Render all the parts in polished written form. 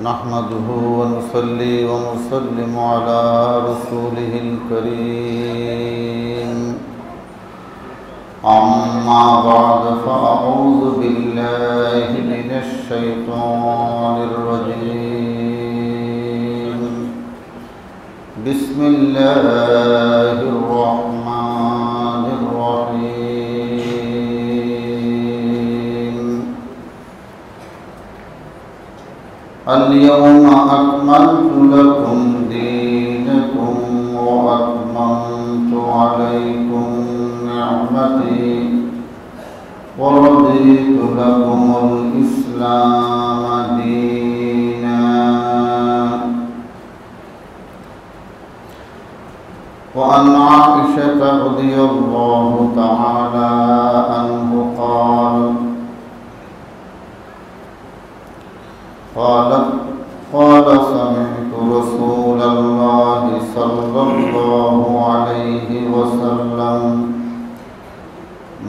نحمده ونصلي ونسلم على رسوله الكريم أما بعد فأعوذ بالله من الشيطان الرجيم بسم الله الرحمن الرحيم اليوم أكملت لكم دينكم وأتممت عليكم نعمتي ورضيت لكم الإسلام دينا وعن عائشة رضي الله تعالى عنه قال سمعت رسول الله صلى الله عليه وسلم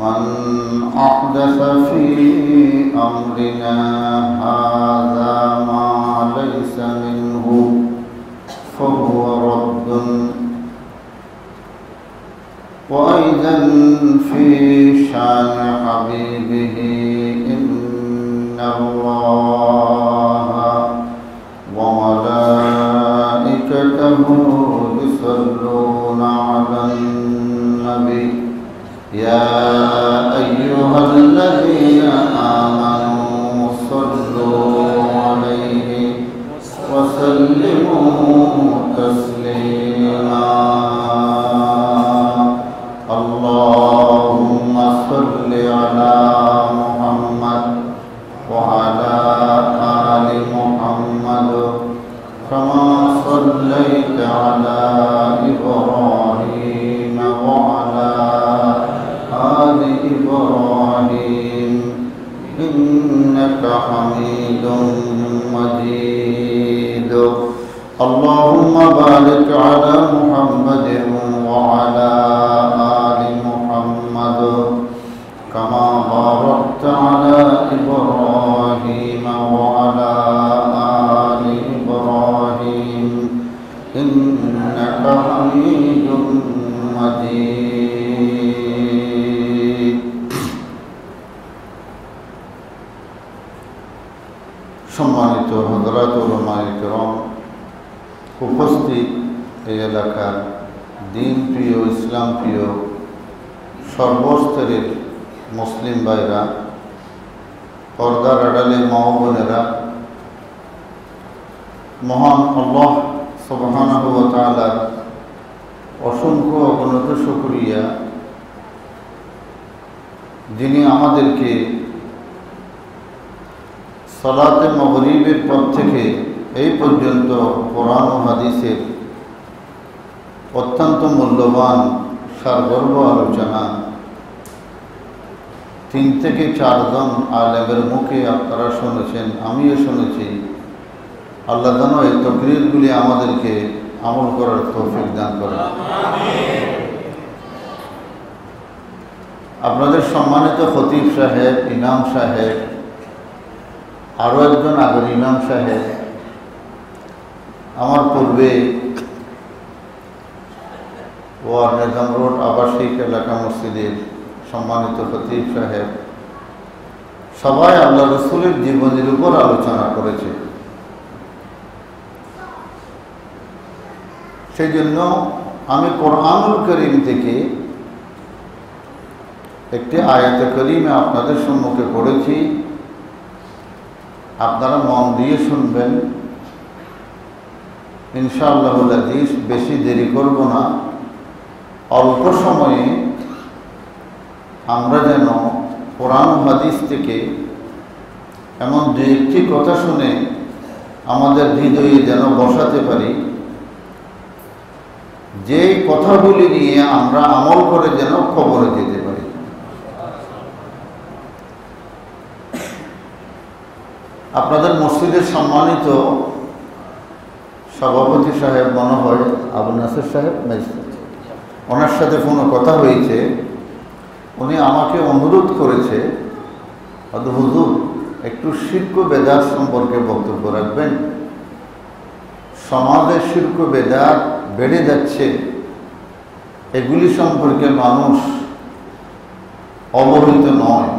من أحدث في أمرنا هذا ما ليس منه فهو رد وأيضا في شان حبيبه إن الله وملائكته يصلون على النبي يا أيها الذين آمنوا صلوا عليه وسلموا تسليما اللهم صل على محمد وعلى آل محمد كما صليت على إبراهيم وعلى آل إبراهيم إنك حميد مجيد اللهم بارك على محمد وعلى آل محمد كما باركت على إبراهيم وعلى آل إبراهيم إنك حميد مجيد সম্মানিত হযরত উলামায়ে কেরাম, উপস্থিত এই এলাকার দিন প্রিয়, ইসলাম প্রিয় সর্বস্তরের মুসলিম ভাইরা, পর্দার আড়ালে মা ও বোনেরা, মহান আল্লাহ সুবহানাহু ওয়া তাআলার অসংখ্য অগণিত শুকরিয়া, যিনি আমাদেরকে সালাতে মাগরিবের পর থেকে এই পর্যন্ত কোরআন ও হাদিসের অত্যন্ত মূল্যবান সারগর্ভ আলোচনা 3 থেকে 4 জন আলেমের মুখে আপনারা শুনেছেন, আমিও শুনেছি। আল্লাহ যেন এই তাকরীরগুলি আমাদেরকে আমল করার তৌফিক দান করেন। আপনাদের সম্মানিত খতিব সাহেব, ইমাম সাহেব, আরও একজন আগের ইমাম সাহেব, আমার পূর্বে ওয়ার্ড নিজাম রোড আবাসিক এলাকা মসজিদের সম্মানিত খতিব সাহেব, সবাই আল্লাহ রসুলের জীবনের উপর আলোচনা করেছে। সেই জন্য আমি কোরআনুল কারীম থেকে একটি আয়াতে কারীমে আপনাদের সম্মুখে পড়েছি। আপনারা মন দিয়ে শুনবেন ইনশাআল্লাহুল আযীজ। বেশি দেরি করব না, অল্প সময়ে আমরা যেন কোরআন হাদিস থেকে এমন দু একটি কথা শুনে আমাদের হৃদয়ে যেন বসাতে পারি, যেই কথাগুলি নিয়ে আমরা আমল করে যেন কবরে যেতে পারি। আপনাদের মসজিদের সম্মানিত সভাপতি সাহেব, মনে হয় আবু নাসির সাহেব, ওনার সাথে ফোনে কথা হয়েছে। উনি আমাকে অনুরোধ করেছে, হুজুর একটু শিরক ও বেদাত সম্পর্কে বক্তব্য রাখবেন। সমাজে শিরক ও বেদাত বেড়ে যাচ্ছে, এগুলি সম্পর্কে মানুষ অবহিত নয়।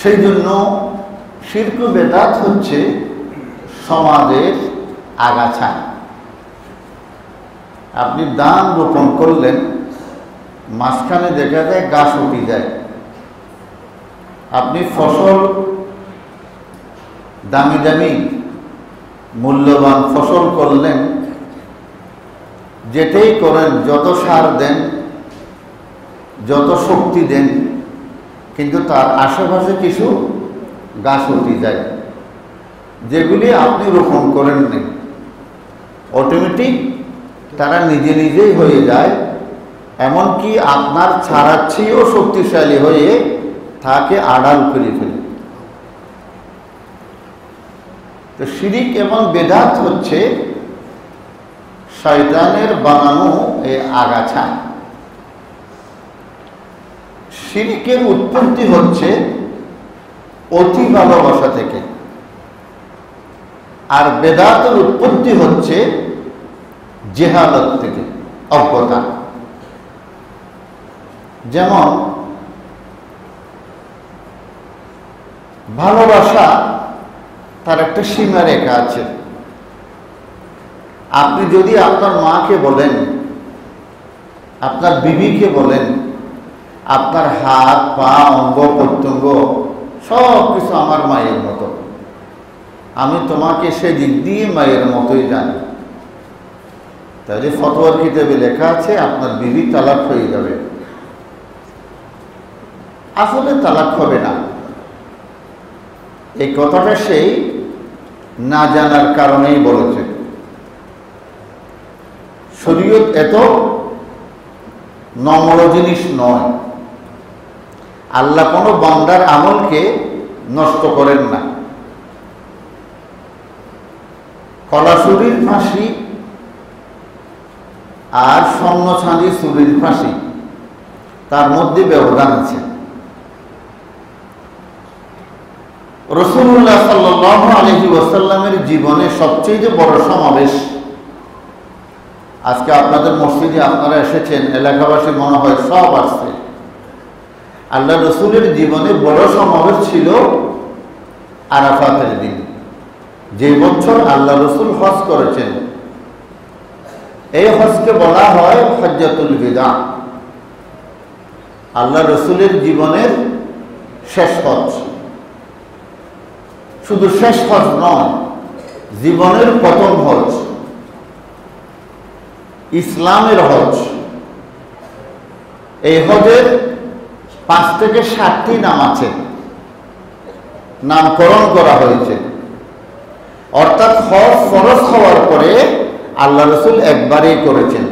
সেই জন্য শিরক ও বেদাত হচ্ছে সমাজের আগাছা। আপনি ধান রোপণ করলেন, মাঝখানে দেখা যায় গাছ উঠে যায়। আপনি ফসল দামি দামি মূল্যবান ফসল করলেন, যেটাই করেন, যত সার দেন, যত শক্তি দেন, কিন্তু তার আশেপাশে কিছু গাছ উঠে যায়, যেগুলি আপনি রোপণ করেননি। অটোমেটিক তারা নিজে নিজেই হয়ে যায়, এমনকি আপনার ছাড়ার চেয়েও শক্তিশালী হয়ে তাকে আড়াল করে ফেলে। তো শিরিক এবং বেদাত হচ্ছে শয়তানের বানানো এই আগাছা। শিরিকের উৎপত্তি হচ্ছে অতি ভালোবাসা থেকে, আর বেদাতের উৎপত্তি হচ্ছে জেহালত থেকে, অজ্ঞতা। যেমন ভালোবাসা তার একটা সীমারেখা আছে। আপনি যদি আপনার মাকে বলেন, আপনার বিবিকে বলেন, আপনার হাত পা অঙ্গ প্রত্যঙ্গ সব কিছু আমার মায়ের মতো, আমি তোমাকে সেদিক দিয়ে মায়ের মতোই জানি, তাহলে ফতোয়ার কিতাবে লেখা আছে আপনার বিবি তালাক হয়ে যাবে। আসলে তালাক হবে না। এই কথাটা সেই না জানার কারণেই বলেছে। শরীয়ত এত নম্র জিনিস নয়। আল্লাহ কোনো বান্দার আমলকে নষ্ট করেন না। কলাছুরির ফাঁসি আর স্বর্ণ ছাঁদি চুরির ফাঁসি, তার মধ্যে ব্যবধান আছে। রাসূলুল্লাহ সাল্লাল্লাহু আলাইহি ওয়াসাল্লামের জীবনে সবচেয়ে বড় সমাবেশ, আজকে আপনাদের মসজিদে আপনারা এসেছেন, এলাকাবাসী মনে হয় সব আসছে। আল্লাহ রসুলের জীবনে বড় সমাবেশ ছিল আরাফাতের দিন, যে বছর আল্লাহ রসুল হজ করেছেন। এই হজকে বলা হয় হজ্জাতুল বিদা, আল্লাহ রসুলের জীবনের শেষ হজ। শুধু শেষ হজ নয়, জীবনের প্রথম হজ, ইসলামের হজ। এই হজের 5 থেকে 7টি নাম আছে, নামকরণ করা হয়েছে। অর্থাৎ হজ ফরজ হওয়ার পরে আল্লাহ রসুল একবারই করেছেন,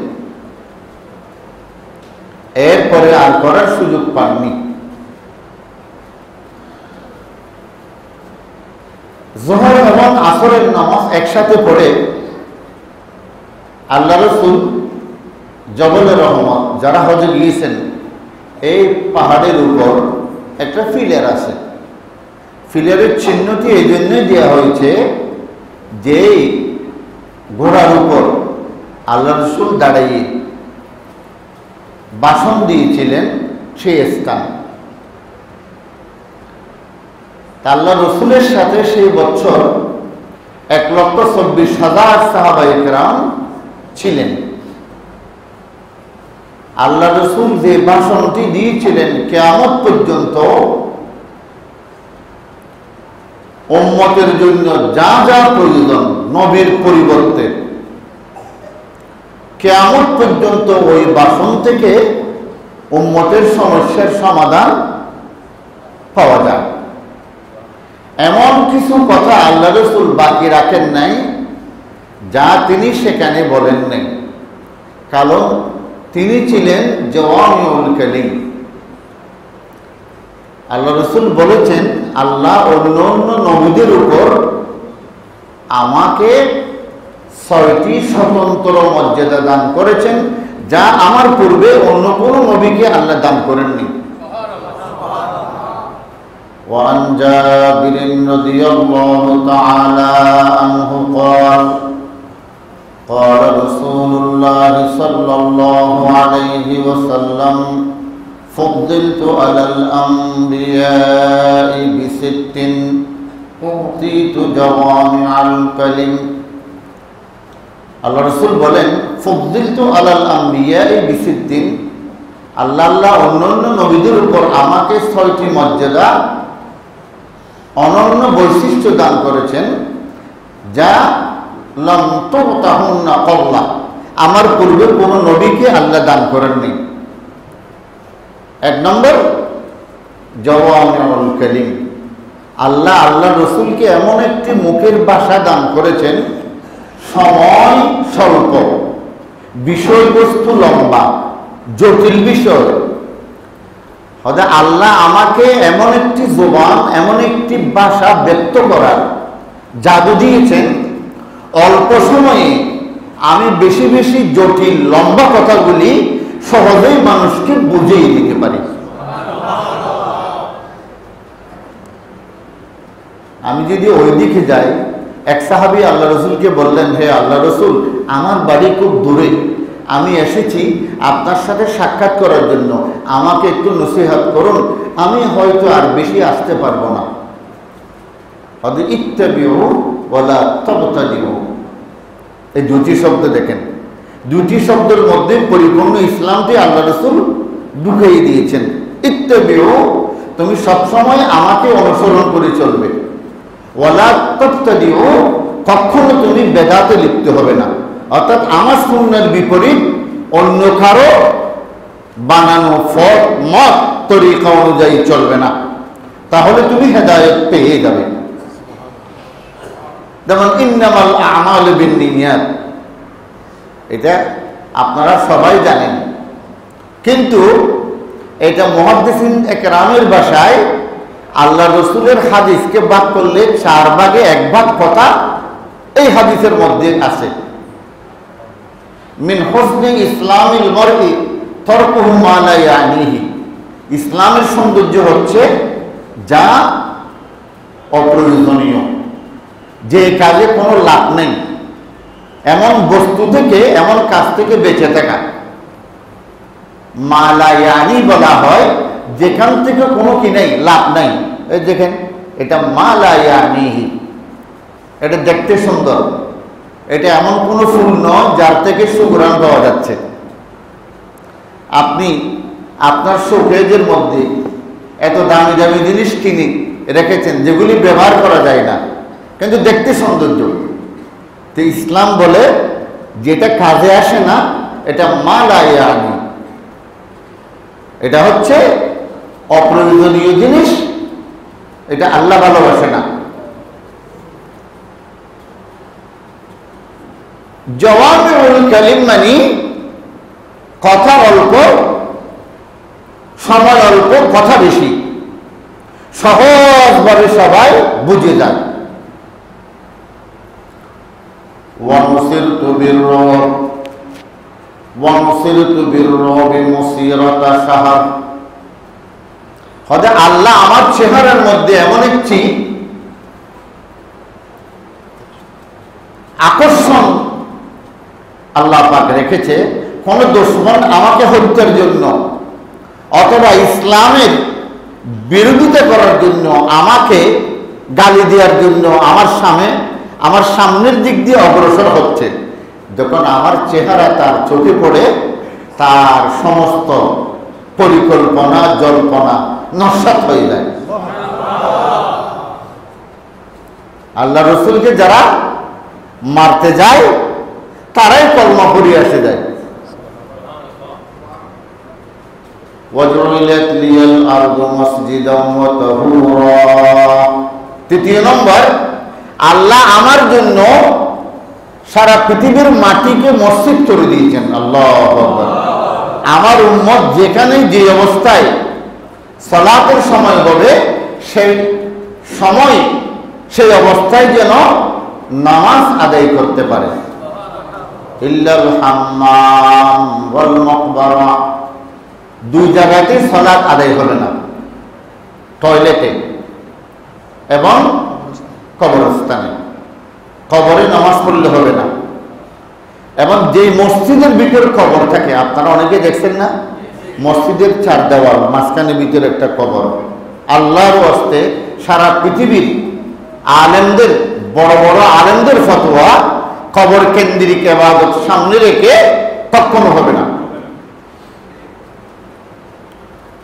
এরপরে আর করার সুযোগ পাননি। যোহর এবং আসরের নামাজ একসাথে পড়ে আল্লাহ রসুল জবলে রহমত, যারা হজে গিয়েছেন, এই পাহাড়ের উপর একটা ফিলার আছে। ফিলারের চিহ্নটি এই জন্যই দেওয়া হয়েছে যে ঘোড়ার উপর আল্লাহ রসুল দাঁড়িয়ে ভাষণ দিয়েছিলেন সেই স্থান। আল্লাহ রসুলের সাথে সেই বছর 1,24,000 সাহাবায়ে কেরাম ছিলেন। আল্লাহ রসুল যে ভাষণটি দিয়েছিলেন, কিয়ামত পর্যন্ত উম্মতের জন্য যা যা প্রয়োজন নবীর পরিবর্তে, কিয়ামত পর্যন্ত ওই ভাষণ থেকে উম্মতের সমস্যার সমাধান পাওয়া যায়। এমন কিছু কথা আল্লাহ রসুল বাকি রাখেন নাই যা তিনি সেখানে বলেন নাই, কারণ তিনি ছিলেন জাওয়ামিউল কালিম। আল্লাহ রসুল বলেছেন, আল্লাহ অন্য অন্য নবীদের উপর আমাকে 6টি স্বতন্ত্র মর্যাদা দান করেছেন, যা আমার পূর্বে অন্য কোনো নবীকে আল্লাহ দান করেননি। وعن جابر رضي الله تعالى عنه قال قال رسول الله صلى الله عليه وسلم فضلت على الأنبياء بست أعطيت جوامع الكلم আল্লাহ রাসূল বলেন ফুদ্দিলতু আলাল আম্বিয়াই বিসিদ্দিন, আল্লাহ অন্যান্য নবীদের উপর আমাকে ৬টি মর্যাদা অনন্য বৈশিষ্ট্য দান করেছেন, যা লাম তুতাহুন্না ক্বাবলা, আমার পূর্বে কোনো নবীকে আল্লাহ দান করেননি। ১ নম্বর জাওয়ামিউল কালিম, আল্লাহ রাসূলকে এমন একটি মুখের ভাষা দান করেছেন, সময় স্বল্প, বিষয়বস্তু লম্বা, জটিল বিষয়। আল্লাহ আমাকে এমন একটি জবান, এমন একটি ভাষা ব্যক্ত করার জাদু দিয়েছেন, অল্প সময়ে আমি বেশি বেশি জটিল লম্বা কথাগুলি সহজেই মানুষকে বুঝিয়ে দিতে পারি। আমি যদি ওই দিকে যাই, এক সাহাবী আল্লাহ রসুলকে বললেন, হে আল্লাহ রসুল, আমার বাড়ি খুব দূরে, আমি এসেছি আপনার সাথে সাক্ষাৎ করার জন্য, আমাকে একটু নসিহত করুন, আমি হয়তো আর বেশি আসতে পারবো না। ইত্তাবিউ ওয়ালা তাবতাদিউ, এই দুটি শব্দ দেখেন, দুটি শব্দের মধ্যে পরিপূর্ণ ইসলামটি আল্লাহ রসুল ঢুকিয়ে দিয়েছেন। ইত্তাবিউ, তুমি সবসময় আমাকে অনুসরণ করে চলবে, ওয়ালা তাবতাদিউ, কখনো তুমি বেদাতে লিপ্ত হবে না, অর্থাৎ আমার সুন্নাহর বিপরীত অন্য কারো বানানো মত তরিকা অনুযায়ী চলবে না, তাহলে তুমি হেদায়েত পেয়ে যাবে। যেমন ইন্নামাল আমালু বিন্নিয়াত, এটা আপনারা সবাই জানেন, কিন্তু এটা মুহাদ্দিসিন একরামের ভাষায় আল্লাহ রসুলের হাদিসকে ভাগ করলে 4 ভাগে 1 ভাগ কথা এই হাদিসের মধ্যে আছে। মিন হুসনি ইসলামিল মারই তারকুহু মা লা ইয়ানিহি, ইসলামের সৌন্দর্য হচ্ছে যা অপ্রয়োজনীয়, যে কাজে কোনো লাভ নেই, এমন বস্তু থেকে, এমন কাজ থেকে বেঁচে থাকা। মা লা ইয়ানি বলা হয় যেখান থেকে কোনো কি নেই, লাভ নাই। এই দেখেন, এটা মা লা ইয়ানিহি, এটা দেখতে সুন্দর, এটা এমন কোনো ফুল নয় যার থেকে সুঘ্রাণ পাওয়া যাচ্ছে। আপনি আপনার শোকেজের মধ্যে এত দামি দামি জিনিস কিনে রেখেছেন যেগুলি ব্যবহার করা যায় না, কিন্তু দেখতে সৌন্দর্য। তো ইসলাম বলে যেটা কাজে আসে না, এটা মা লা ইয়ানি, এটা হচ্ছে অপ্রয়োজনীয় জিনিস, এটা আল্লাহ ভালোবাসে না। জাওয়ামিউল কালিম মানে কথা অল্প, সময় অল্প, কথা বেশি, সহজভাবে সবাই বুঝে যায়। ওয়ানুসিরতু বিররুবি মুসিরাতা শাহর, আল্লাহ আমার চেহারার মধ্যে এমন একটি আকর্ষণ আল্লাহ পাক রেখেছে, কোন দুশমন আমাকে হত্যার জন্য অথবা ইসলামের বিরোধিতা করার জন্য, আমাকে গালি দেওয়ার জন্য আমার সামনের দিক দিয়ে অগ্রসর হচ্ছে, যখন আমার চেহারা তার চোখে পড়ে, তার সমস্ত পরিকল্পনা জল্পনা নস্যাৎ হয়ে যায়। আল্লাহ রসুলকে যারা মারতে যায় তারাই কলমা পড়ে আসে যায়। ওয়াজউলিলাত লিয়াল আরদু মাসজিদান ওয়া তাহুরা, 3 নম্বর, আল্লাহ আমার জন্য সারা পৃথিবীর মাটিকে মসজিদ করে দিয়েছেন। আল্লাহু আকবার। আমার উম্মত যেখানে যে অবস্থায় সালাতের সময় হবে, সেই সময় সেই অবস্থায় যেন নামাজ আদায় করতে পারে। ইল্লাল হাম্মাম ওয়াল মাকবারা, 2 জায়গাতে সালাত আদায় হবে না, টয়লেটে এবং কবরস্থানে। কবরে নামাজ পড়লে হবে না। এবং যে মসজিদের ভিতরে কবর থাকে, আপনারা অনেকে দেখছেন না, মসজিদের 4 দেওয়াল, মাঝখানে ভিতরে একটা কবর। আল্লাহর ওয়াস্তে সারা পৃথিবীর আলেমদের, বড় বড় আলেমদের ফতোয়া, কবর কেন্দ্রিক ইবাদত সামনে রেখে কখনো হবে না।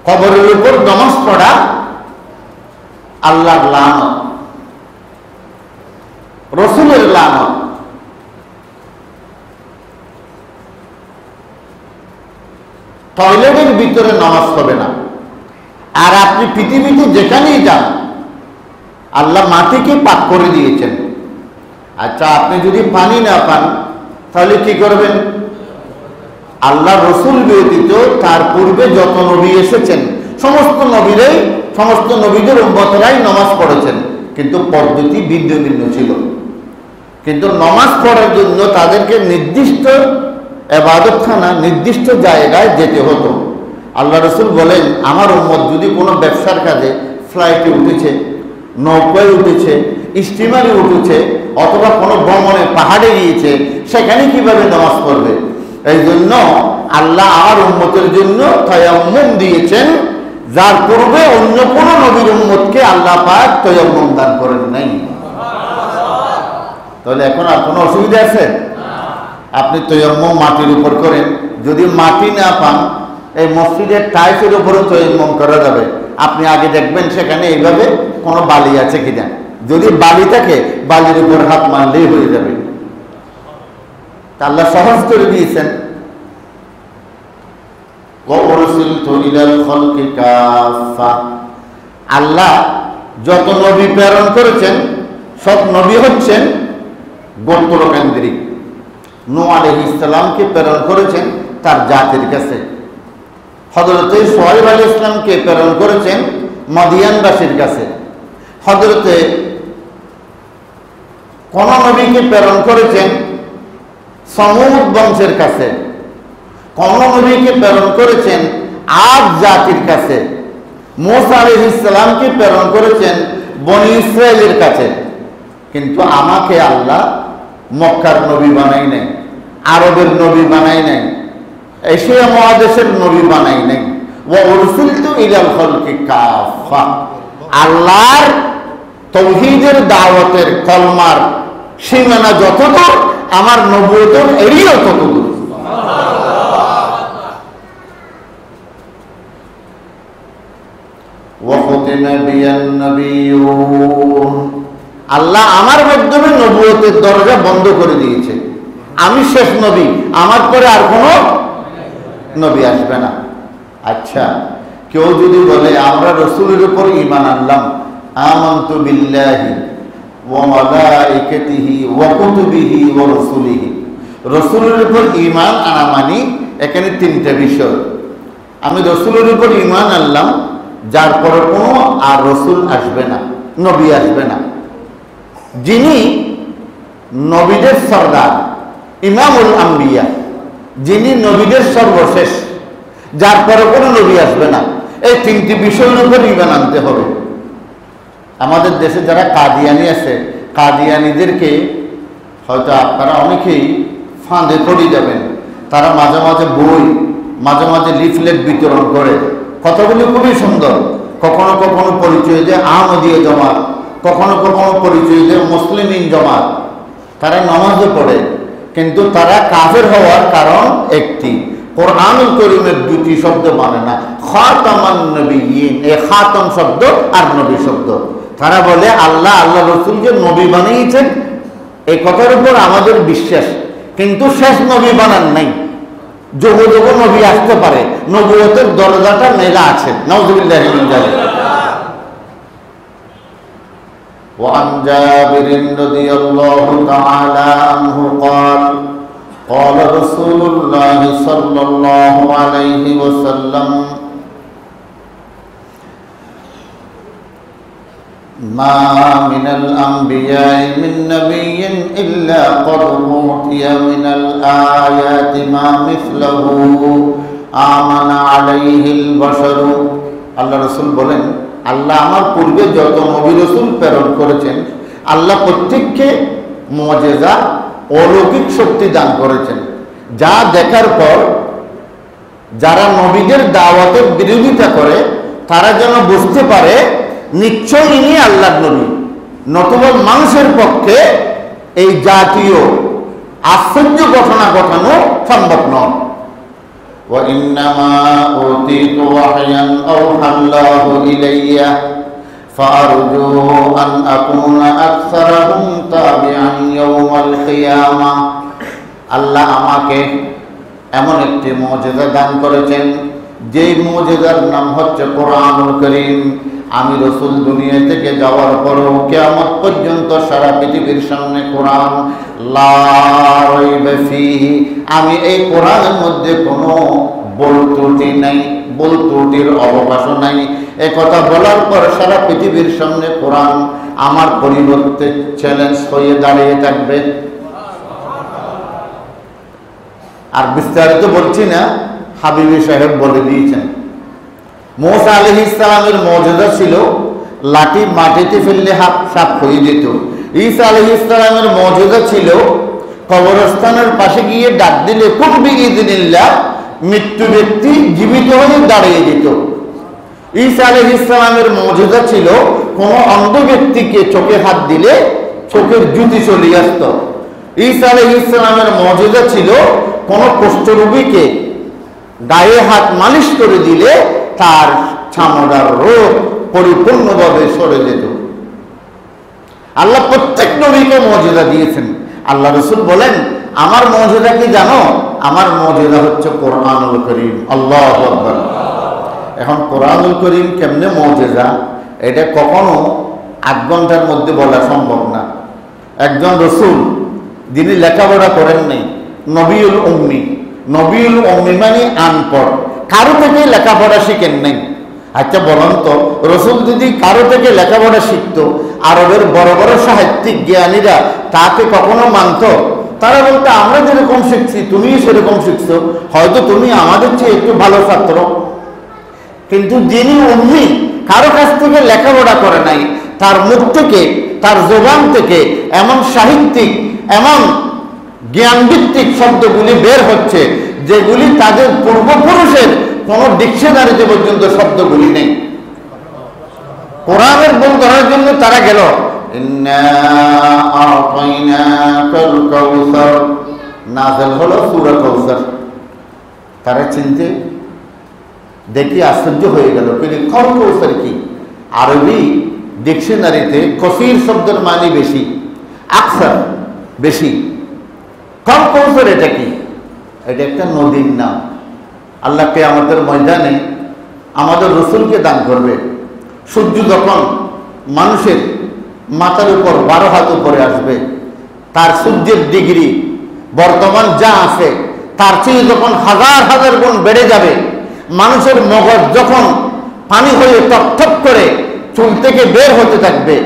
কবরের উপর নামাজ পড়া আল্লাহর লানত, রাসূলের লানত। টয়লেটের ভিতরে নামাজ হবে না। আর আপনি পৃথিবীতে যেখানেই যান, আল্লাহ মাটিকে পাক করে দিয়েছেন। আচ্ছা, আপনি যদি পানি না পান তাহলে কি করবেন? আল্লাহ রসুল ব্যতীত তার পূর্বে যত নবী এসেছেন সমস্ত নবীদের উম্মতরাই নামাজ পড়েছেন, কিন্তু পদ্ধতি ভিন্ন ভিন্ন ছিল। কিন্তু নামাজ পড়ার জন্য তাদেরকে নির্দিষ্ট ইবাদতখানা, নির্দিষ্ট জায়গায় যেতে হতো। আল্লাহ রসুল বলেন, আমার উম্মত যদি কোনো ব্যবসার কাজে ফ্লাইটে উঠেছে, নৌকায় উঠেছে, স্টিমারে উঠেছে, অথবা কোনো ভ্রমণে পাহাড়ে গিয়েছে, সেখানে কিভাবে নামাজ পড়বে? এই জন্য আল্লাহ আমার উম্মতের জন্য তায়াম্মুম দিয়েছেন, যার পূর্বে অন্য কোনো নবীর উম্মতকে আল্লাহ পাক তায়াম্মুম দান করেন নাই। তাহলে এখন আর কোনো অসুবিধা আছে? আপনি তায়াম্মুম মাটির উপর করেন, যদি মাটি না পান এই মসজিদের টাইলসের উপরে তায়াম্মুম করা যাবে। আপনি আগে দেখবেন সেখানে এইভাবে কোনো বালি আছে কিনা, যদি বালি থাকে বালির উপর হাত মারলেই হয়ে যাবে। আল্লাহ সহজ করে দিয়েছেন। আল্লাহ যত নবী প্রেরণ করেছেন সব নবী হচ্ছেন গোত্র কেন্দ্রিক। নূহ আলাইহিস সালামকে প্রেরণ করেছেন তার জাতির কাছে। হযরতে শুআয়ব আলাইহিস সালামকে প্রেরণ করেছেন মাদিয়ানবাসীর কাছে। হযরতে কোন নবীকে প্রেরণ করেছেন সমুদ বংশের কাছে, কোন নবীকে প্রেরণ করেছেন আদ জাতির কাছে। মূসা আলাইহিস সালামকে প্রেরণ করেছেন বনি ইসরাইলের কাছে। কিন্তু আমাকে আল্লাহ মক্কার নবী বানাই নাই, আরবের নবী বানাই নাই, এশিয়া মহাদেশের নবী বানাই নাই। ওয়া উরসিলতু ইলাল খালকি কাফা। আল্লাহর তাওহীদের দাওয়াতের কলমার সীমানা যতদূর, আমার নবুয়তের এরিয়া ততদূর। ওয়া খুতিমা বিয়ান নাবিয়্যুন। আল্লাহ আমার মাধ্যমে নবুয়তের দরজা বন্ধ করে দিয়েছে। আমি শেষ নবী, আমার পরে আর কোনো নবী আসবে না। আচ্ছা, কেউ যদি বলে আমরা রাসূলের উপর ঈমান আনলাম, আমানতু বিল্লাহি ওয়া মালাইকাতিহি ওয়া কুতুবিহি ওয়া রাসূলিহি। রাসূলের উপর ঈমান আনা মানে এখানে 3টা বিষয়। আমি রাসূলের উপর ঈমান আনলাম, যার পরে কোনো আর রাসূল আসবে না, নবী আসবে না। যিনি নবীদের সরদার, ইমামুল আম্বিয়া, যিনি নবীদের সর্বশেষ, যার পরে কোনো নবী আসবে না। এই 3টি বিষয়ের উপর ঈমান আনতে হবে। আমাদের দেশে যারা কাদিয়ানি আছে, কাদিয়ানিদেরকে হয়তো আপনারা অনেকেই ফাঁদে পড়ে যাবেন। তারা মাঝে মাঝে বই, মাঝে মাঝে লিফলেট বিতরণ করে। কথাগুলি খুবই সুন্দর। কখনো কখনো পরিচয় দেয় আহমদিয়া জামাত, কখনো কখনো পরিচয় দেয় মুসলিমিন জামাত। তারা নামাজও পড়ে, কিন্তু তারা কাফের হওয়ার কারণ একটি, কোরআনুল কারীমের 2টি শব্দ মানে না। খাতামান নবিয়্যিন, এই খাতাম শব্দ আর নবী শব্দ। তারা বলে আল্লাহ আল্লাহ রাসূলকে নবী বানিয়েছেন, এই কথার উপর আমাদের বিশ্বাস, কিন্তু শেষ নবী বানান নাই। যোগ যোগ নবী আসতে পারে, নবুয়তের দরজাটা মেলা আছে। নাউযুবিল্লাহি মিন যালিক। وعن جابر رضي الله تعالى عنه قال قال رسول الله صلى الله عليه وسلم ما من الأنبياء من نبي إلا قد أوتي من الآيات ما مثله آمن عليه البشر। আল্লাহ রাসূল বলেন, আল্লাহ আমার পূর্বে যত নবী রাসূল প্রেরণ করেছেন আল্লাহ প্রত্যেককে মুজিজা অলৌকিক শক্তি দান করেছেন, যা দেখার পর যারা নবীদের দাওয়াতের বিরোধিতা করে তারা যেন বুঝতে পারে নিশ্চয়ই ইনি আল্লাহর নবী, নতুবা মানুষের পক্ষে এই জাতীয় আশ্চর্য ঘটনা ঘটানো সম্ভব নয়। وَإِنَّمَا أُوتِيتُ وَحْيًا أَوْحَى اللَّهُ إِلَيَّ فَأَرْجُو أَنْ أَكُونَ أَكْثَرَهُمْ تَابِعًا يَوْمَ الْقِيَامَةِ। আল্লাহ আমাকে এমন একটি মুজিজা দান করেছেন, যেই মুজিজার নাম হচ্ছে কোরআনুল কারীম। আমি রাসূল দুনিয়া থেকে যাওয়ার পরও কিয়ামত পর্যন্ত সারা পৃথিবীর সামনে কোরআন লা রাইবা ফীহি, আমি এই কোরআনের মধ্যে কোনো ভুল ত্রুটি নাই, ভুল ত্রুটির অবকাশও নাই। এই কথা বলার পর সারা পৃথিবীর সামনে কোরআন আমার পরিবর্তে চ্যালেঞ্জ হয়ে দাঁড়িয়ে থাকবে। আর বিস্তারিত বলছি না, হাবিবি সাহেব বলে দিয়েছেন। মূসা আলাইহিস সালামের মুজিজা ছিল লাঠি মাটিতে ফেললে সাপ হয়ে যেত। ঈসা আলাইহিস সালামের মুজিজা ছিল কবরস্থানের পাশে গিয়ে ডাক দিলে কুন বিইذনিল্লাহ মৃত্যু ব্যক্তি জীবিত হয়ে দাঁড়িয়ে যেত। ঈসা আলাইহিস সালামের মুজিজা ছিল কোন অন্ধ ব্যক্তিকে চোখে হাত দিলে চোখের জ্যোতি চলে আসত। ঈসা আলাইহিস সালামের মুজিজা ছিল কোন কুষ্ঠরোগীকে গায়ে হাত মালিশ করে দিলে তার চামড়ার রোগ পরিপূর্ণভাবে সরে যেত। আল্লাহ প্রত্যেক নবীকে মুজিজা দিয়েছেন। আল্লাহ রাসূল বলেন, আমার মুজিজা কি জানো? আমার মুজিজা হচ্ছে কোরআনুল কারীম। আল্লাহু আকবার। এখন কোরআনুল কারীম কেমনে মুজিজা, এটা কখনো 8 ঘন্টার মধ্যে বলা সম্ভব না। একজন রাসূল যিনি লেখাপড়া করেন নাই, নবিউল উম্মি। নবিউল উম্মি মানে আনপড়, কারো থেকে লেখাপড়া শিখেন নাই। আচ্ছা বলুন তো, রাসূল যদি কারো থেকে লেখাপড়া শিখতো, আরবের বড় বড় সাহিত্যিক জ্ঞানীরা তাকে কখনো মানত? তারা বলতো, আমরা যেরকম শিখছি তুমিও সেরকম শিখছো, হয়তো তুমি আমাদের চেয়ে একটু ভালো ছাত্র। কিন্তু যিনি উম্মি, কারো কাছ থেকে লেখাপড়া করে নাই, তার মুখ থেকে, তার জবান থেকে এমন সাহিত্যিক, এমন জ্ঞানভিত্তিক শব্দগুলি বের হচ্ছে যেগুলি তাদের পূর্বপুরুষের কোন ডিকশনারিতে পর্যন্ত শব্দগুলি নেই। কোরআনের বল ধরার জন্য তারা গেল, ইন্না আ'তাইনাকাল কাউসার, নাযিল হলো সূরা কাউসার। তারা চিনতে দেখি আশ্চর্য হয়ে গেল, কিন্তু কাউসার কি? আরবি ডিকশনারিতে কসির শব্দের মানে বেশি, আকসার বেশি। কাউসার এটা কি? এটা একটা নদীর নাম। আল্লাহ কিয়ামতের ময়দানে আমাদের রাসূলকে দান করবে। সূর্য যখন মানুষের মাথার উপর 12 হাত উপরে আসবে, তার সূর্যের ডিগ্রি বর্তমান যা আছে তার চেয়ে যখন হাজার হাজার গুণ বেড়ে যাবে, মানুষের মগজ যখন পানি হয়ে টকটক করে চুল থেকে বের হতে থাকবে,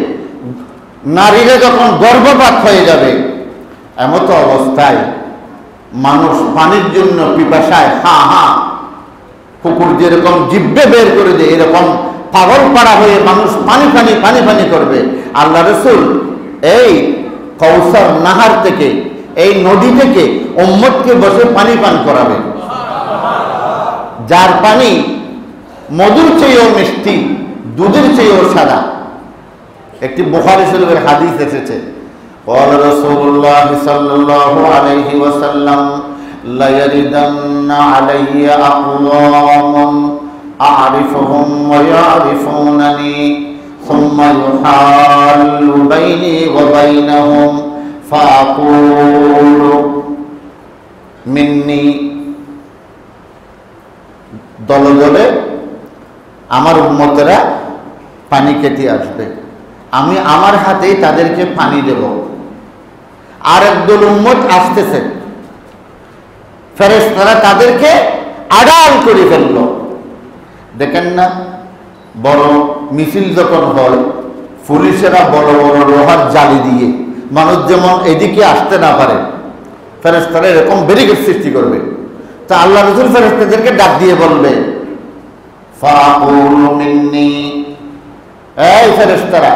নারীরা যখন গর্ভপাত হয়ে যাবে, এমত অবস্থায় মানুষ পানির জন্য পিপাসায় হা হা, কুকুর যেরকম জিব্বে বের করে দেয়, এরকম পাগল পাড়া হয়ে মানুষ পানি পানি পানি পানি করবে। আল্লাহ রাসূল এই কাউসার নাহার থেকে, এই নদী থেকে উম্মতকে বসে পানি পান করাবে, যার পানি মধুর চেয়েও মিষ্টি, দুধের চেয়েও সাদা। একটি বুখারী শরীফের হাদিস এসেছে, قال رسول الله صلى الله عليه وسلم لا يردن علي أقوام أعرفهم ويعرفونني ثم يحال بيني وبينهم فأقول مني দলে দলে আমার উম্মতেরা পানি খেতে আসবে, আমি আমার হাতেই তাদেরকে পানি দেব। আর একদল উম্মত আসতেছে, ফেরেশতারা তাদেরকে আড়াল করে ফেলল। দেখেন না, বড় মিছিল যখন হয়, পুলিশেরা বড় বড় লোহার জালি দিয়ে মানুষ যেমন এদিকে আসতে না পারে, ফেরেশতারা এরকম ব্যারিকেড সৃষ্টি করবে। তা আল্লাহ রাসূল ফেরেশতাদেরকে ডাক দিয়ে বলবে, ফাকুলু মিন্নি, এই ফেরেশতারা,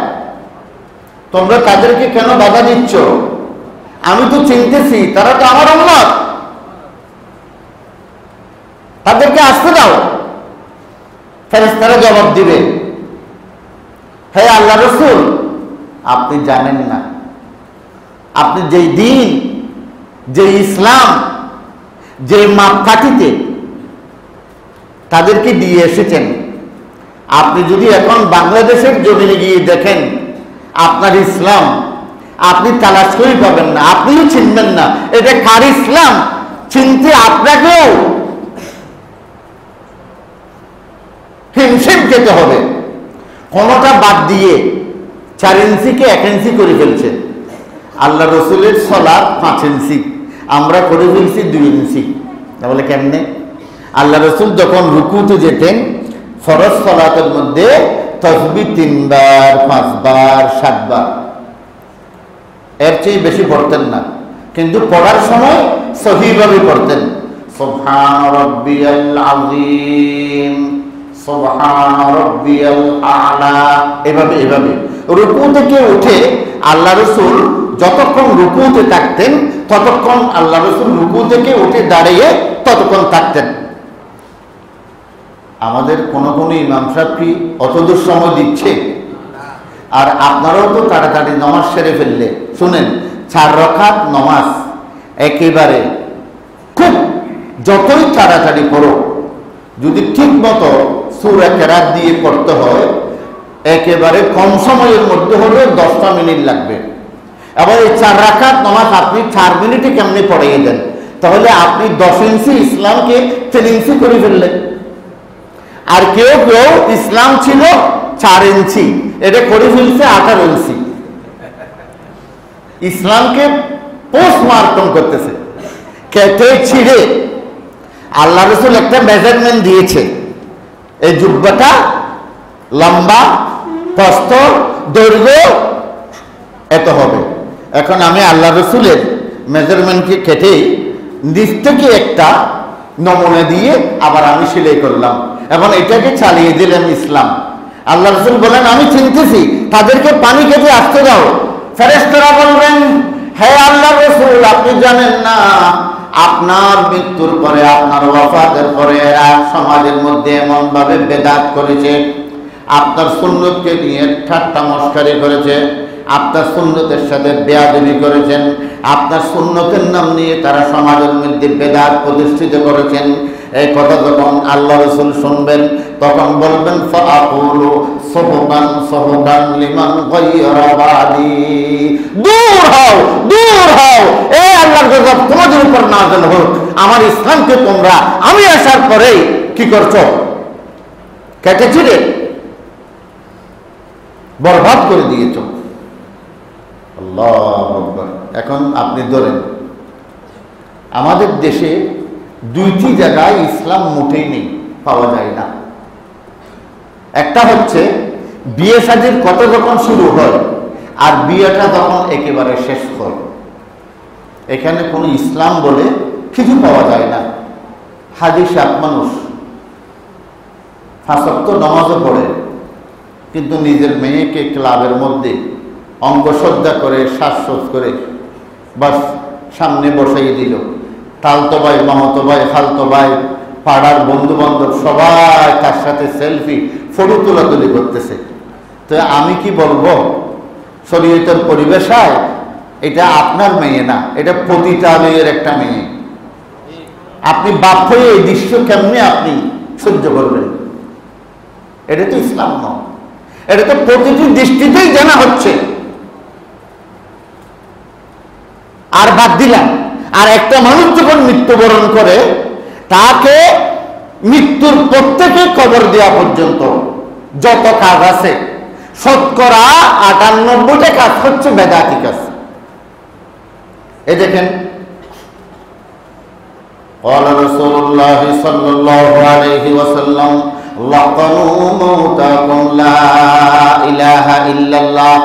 তোমরা তাদেরকে কেন বাধা দিচ্ছ? আমি তো চিনতেছি তারা তো আমার উম্মত, তাদেরকে আসতে দাও। ফেরেশতারা জবাব দিবে, হে আল্লাহ রাসূল, আপনি জানেন না, আপনি যেই দিন, যে ইসলাম, যে মাপকাঠিতে তাদেরকে দিয়ে এসেছেন, আপনি যদি এখন বাংলাদেশের জমিনে গিয়ে দেখেন আপনার ইসলাম, আপনি তালাশ করেই পাবেন না, আপনিও চিনবেন না এটা কার ইসলাম। চিনতে আপনাকেও হিমশিম খেতে হবে। কোনোটা বাদ দিয়ে 4 ইঞ্চিকে 1 ইঞ্চি করে ফেলছে। আল্লাহ রসুলের সালাত 5 ইঞ্চি, আমরা করে ফেলছি 2 ইঞ্চি। তাহলে কেমনে? আল্লাহ রসুল যখন রুকুতে যেতেন ফরজ সালাতের মধ্যে তাসবিহ 3 বার, 5 বার, 7 বার, এর চেয়ে বেশি পড়তেন না, কিন্তু পড়ার সময় সহিভাবে পড়তেন। সুবহান রাব্বিয়াল আযীম, সুবহান রাব্বিয়াল আ'লা, এভাবে এভাবে রুকু থেকে উঠে আল্লাহ রাসূল যতক্ষণ রুকুতে থাকতেন ততক্ষণ আল্লাহ রাসূল রুকু থেকে উঠে দাঁড়িয়ে ততক্ষণ থাকতেন। আমাদের কোন কোন ইমাম সাহেব কি অতদূর সময় দিচ্ছে? আর আপনারাও তো তাড়াতাড়ি নামাজ সেরে ফেললে। শুনেন, 4 রাকাত নামাজ একেবারে খুব যতই তাড়াতাড়ি পড়ো, যদি ঠিক মতো সূরা কেরাত দিয়ে পড়তে হয় একেবারে কম সময়ের মধ্যে হলে 10টা মিনিট লাগবে। এবার এই 4 রাকাত নামাজ আপনি 4 মিনিটে কেমনে পড়িয়ে দেন? তাহলে আপনি 10 ইঞ্চি ইসলামকে 3 ইঞ্চি করে ফেললেন। আর কেউ কেউ ইসলাম ছিল 4 ইঞ্চি, এটা করে ফেলছে 18 ইঞ্চি। ইসলামকে পোস্টমার্টম করতেছে, কেটে ছিঁড়ে। আল্লাহ রাসূল একটা মেজারমেন্ট দিয়েছে, এই জুব্বাটা লম্বা, প্রস্থ, দৈর্ঘ্য এত হবে। এখন আমি আল্লাহ রাসূলের মেজারমেন্টকে কেটে নিচ থেকে একটা নমুনা দিয়ে আবার আমি সেলাই করলাম, এবং এটাকে চালিয়ে দিলাম ইসলাম। আল্লাহ রাসূল বলেন, আমি চিনতেছি, তাদেরকে পানি খেতে আসতে দাও। ফেরেশতারা বলবেন, হে আল্লাহ রাসূল, আপনি জানেন না আপনার মৃত্যুর পরে, আপনার ওয়াফাতের পরে এরা সমাজের মধ্যে এমন ভাবে বেদাত করেছে, আপনার সুন্নতকে নিয়ে ঠাট্টা মশকারি করেছে, আপনার সুন্নতের সাথে বেয়াদবি করেছেন, আপনার সুন্নতের নাম নিয়ে তারা সমাজের মধ্যে বেদাত প্রতিষ্ঠিত করেছেন। এই কথা যখন আল্লাহ রাসূল শুনবেন তখন বলবেন, ফাআকুলু সুবহান সুবহান লিমান গায়রা বাদি, দূর হও, দূর হও, এই আল্লাহর গজব তোমাদের উপর নাযিল হোক। আমার ইসলামকে তোমরা আমি আসার পরেই কি করছো? কেটে ছিঁড়ে বরবাদ করে দিয়েছো। আল্লাহু আকবার। এখন আপনি ধরেন আমাদের দেশে 2টি জায়গায় ইসলাম মোটেই নেই, পাওয়া যায় না। একটা হচ্ছে বিয়ে শাদীর কথা যখন শুরু হয় আর বিয়েটা যখন একেবারে শেষ হয়, এখানে কোনো ইসলাম বলে কিছু পাওয়া যায় না। হাজি সাহেব মানুষ, 5 ওয়াক্ত নামাজও পড়ে, কিন্তু নিজের মেয়েকে ক্লাবের মধ্যে অঙ্গসজ্জা করে শ্বাসরোধ করে বাস সামনে বসাই দিল। তালতো ভাই, মামাতো ভাই, খালতো ভাই, পাড়ার বন্ধু বান্ধব সবাই তার সাথে সেলফি, ফটো তোলাতুলি করতেছে। তো আমি কি বলবো? শরীয়তের পরিবেশায় এটা আপনার মেয়ে না, এটা পতিতালয়ের একটা মেয়ে। আপনি বাপ হয়ে এই দৃশ্য কেমনে আপনি সহ্য করবেন? এটা তো ইসলাম নয়, এটা তো প্রতিটি দৃষ্টিতেই জানা হচ্ছে। আর বাদ দিলাম, আর একটা মানুষ যখন মৃত্যুবরণ করে তাকে মৃত্যুর প্রত্যেকে কবর দেওয়া পর্যন্ত যত কাজ আছে শতকরা 98টা কাজ হচ্ছে বেদাতি কাজ। এই দেখেন, قال رسول الله صلى الله عليه وسلم لقنوا موتاكم لا إله إلا الله।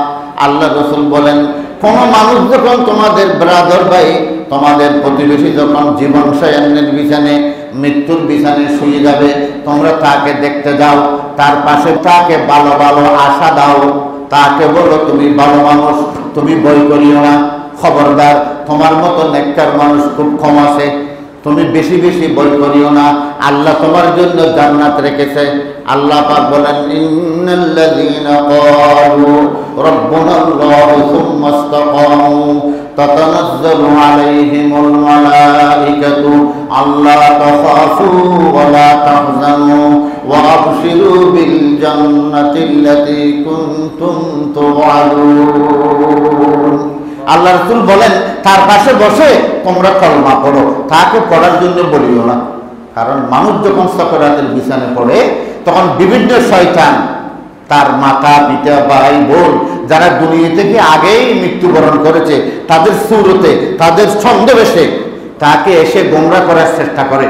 আল্লাহ রাসূল বলেন, কোন মানুষ যখন তোমাদের ব্রাদার ভাই, তোমাদের প্রতিবেশী যখন জীবন শয়নের বিছানে, মৃত্যুর বিছানে শুয়ে যাবে, তোমরা তাকে দেখতে যাও, তার পাশে তাকে ভালো ভালো আশা দাও, তাকে বলো তুমি ভালো মানুষ, তুমি ভয় করিও না, খবরদার তোমার মতো নেককার মানুষ খুব কম আছে, তুমি বেশি বেশি ভয় করিও না, আল্লাহ তোমার জন্য জান্নাত রেখেছে। আল্লাহ পাক বলেন ইন্নাল্লাযীনা ক্বালু রাব্বুনাল্লাহু সুম্মা ইসতাকামু তাতানাজ্জালু আলাইহিমুল মালাইকাতু আল্লা তাখাফু ওয়া লা তাহজানু ওয়া আবশিরু বিল জান্নাতিল্লাতী কুনতুম তুআদুন। আল্লাহ রাসূল বলেন তার পাশে বসে তোমরা কলমা পড়ো, তাকে পড়ার জন্য বলিও না। কারণ মানুষ যখন সাকরাতের বিছানায় পড়ে তখন বিভিন্ন শয়তান তার মাতা পিতা ভাই বোন যারা দুনিয়া থেকে আগেই মৃত্যুবরণ করেছে তাদের সুরতে তাদের ছন্দবেশে তাকে এসে গোমরা করার চেষ্টা করে,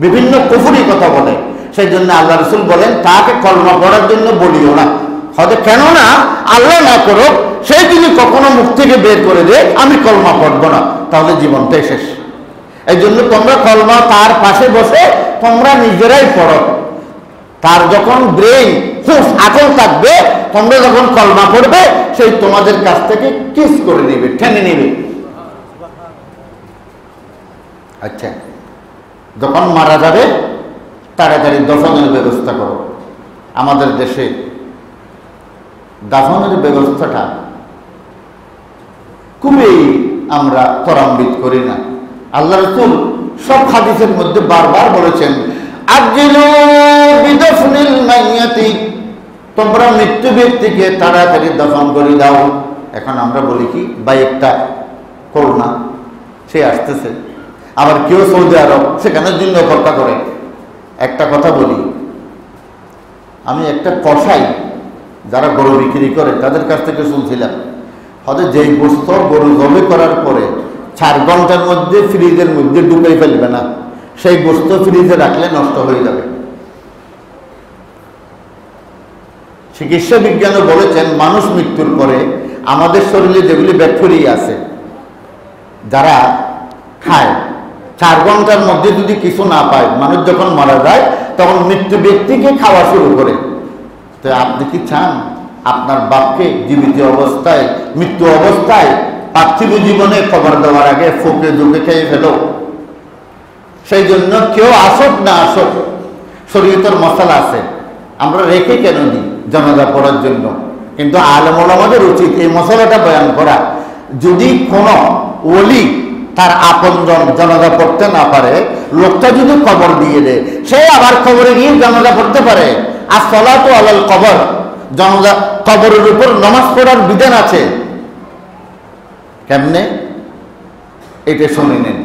বিভিন্ন কুফরি কথা বলে। সেই জন্য আল্লাহ রাসূল বলেন তাকে কলমা পড়ার জন্য বলিও না। হয়তো কেননা আল্লাহ না করুক সে যদি কখনো মুখ থেকে বের করে দেয় আমি কলমা পড়বো না, তাহলে জীবনটাই শেষ। এই জন্য তোমরা কলমা তার পাশে বসে তোমরা নিজেরাই পড়ো। তার যখন ব্রেইন হুঁশ আকল থাকবে, তোমরা যখন কলমা পড়বে সেই তোমাদের কাছ থেকে কিস করে নেবে, টেনে নেবে। আচ্ছা, যখন মারা যাবে তাড়াতাড়ি দফনের ব্যবস্থা করো। আমাদের দেশে দাফনের ব্যবস্থাটা খুবই আমরা ত্বরান্বিত করি না। আল্লাহ রাসূল সব হাদিসের মধ্যে বারবার বলেছেন আজ্জিলু বিদফনিল মাইয়াতি, তোমরা মৃত্যু ব্যক্তিকে তাড়াতাড়ি দাফন করে দাও। এখন আমরা বলি কি ভাই একটা করোনা সে আসতেছে, আবার কেউ সৌদি আরব সেখানের জন্য অপেক্ষা করে। একটা কথা বলি, আমি একটা কসাই যারা গরু বিক্রি করে তাদের কাছ থেকে শুনছিলাম, হয়তো যেই গোস্ত গরু জবে করার পরে 4 ঘন্টার মধ্যে ফ্রিজের মধ্যে ঢুকাই ফেলবে না, সেই গোস্ত ফ্রিজে রাখলে নষ্ট হয়ে যাবে। চিকিৎসা বিজ্ঞানও বলেছেন মানুষ মৃত্যুর পরে আমাদের শরীরে যেগুলি ব্যাকটেরিয়া আছে যারা খায় 4 ঘন্টার মধ্যে যদি কিছু না পায়, মানুষ যখন মারা যায় তখন মৃত্যু ব্যক্তিকে খাওয়া শুরু করে। তো আপনি কি চান আপনার বাপকে জীবিত অবস্থায় মৃত্যু অবস্থায় পার্থিব জীবনে কবর দেওয়ার আগে ফুকে দুকে খেয়ে ফেলো? সেই জন্য কেউ আসুক না আসুক শরীয়তের মশালা আছে, আমরা রেখে কেন দিই জানাজা পড়ার জন্য। কিন্তু আলেম ওলামাদের উচিত এই মশলাটা বয়ান করা, যদি কোনো ওলি তার আপনজন জানাজা পড়তে না পারে, লোকটা যদি কবর দিয়ে দেয় সে আবার কবরে গিয়ে জানাজা পড়তে পারে। আর সলাতু আলাল কবর, জানাজা কবরের উপর নামাজ পড়ার বিধান আছে। কেমনে এটা শুনে নেন।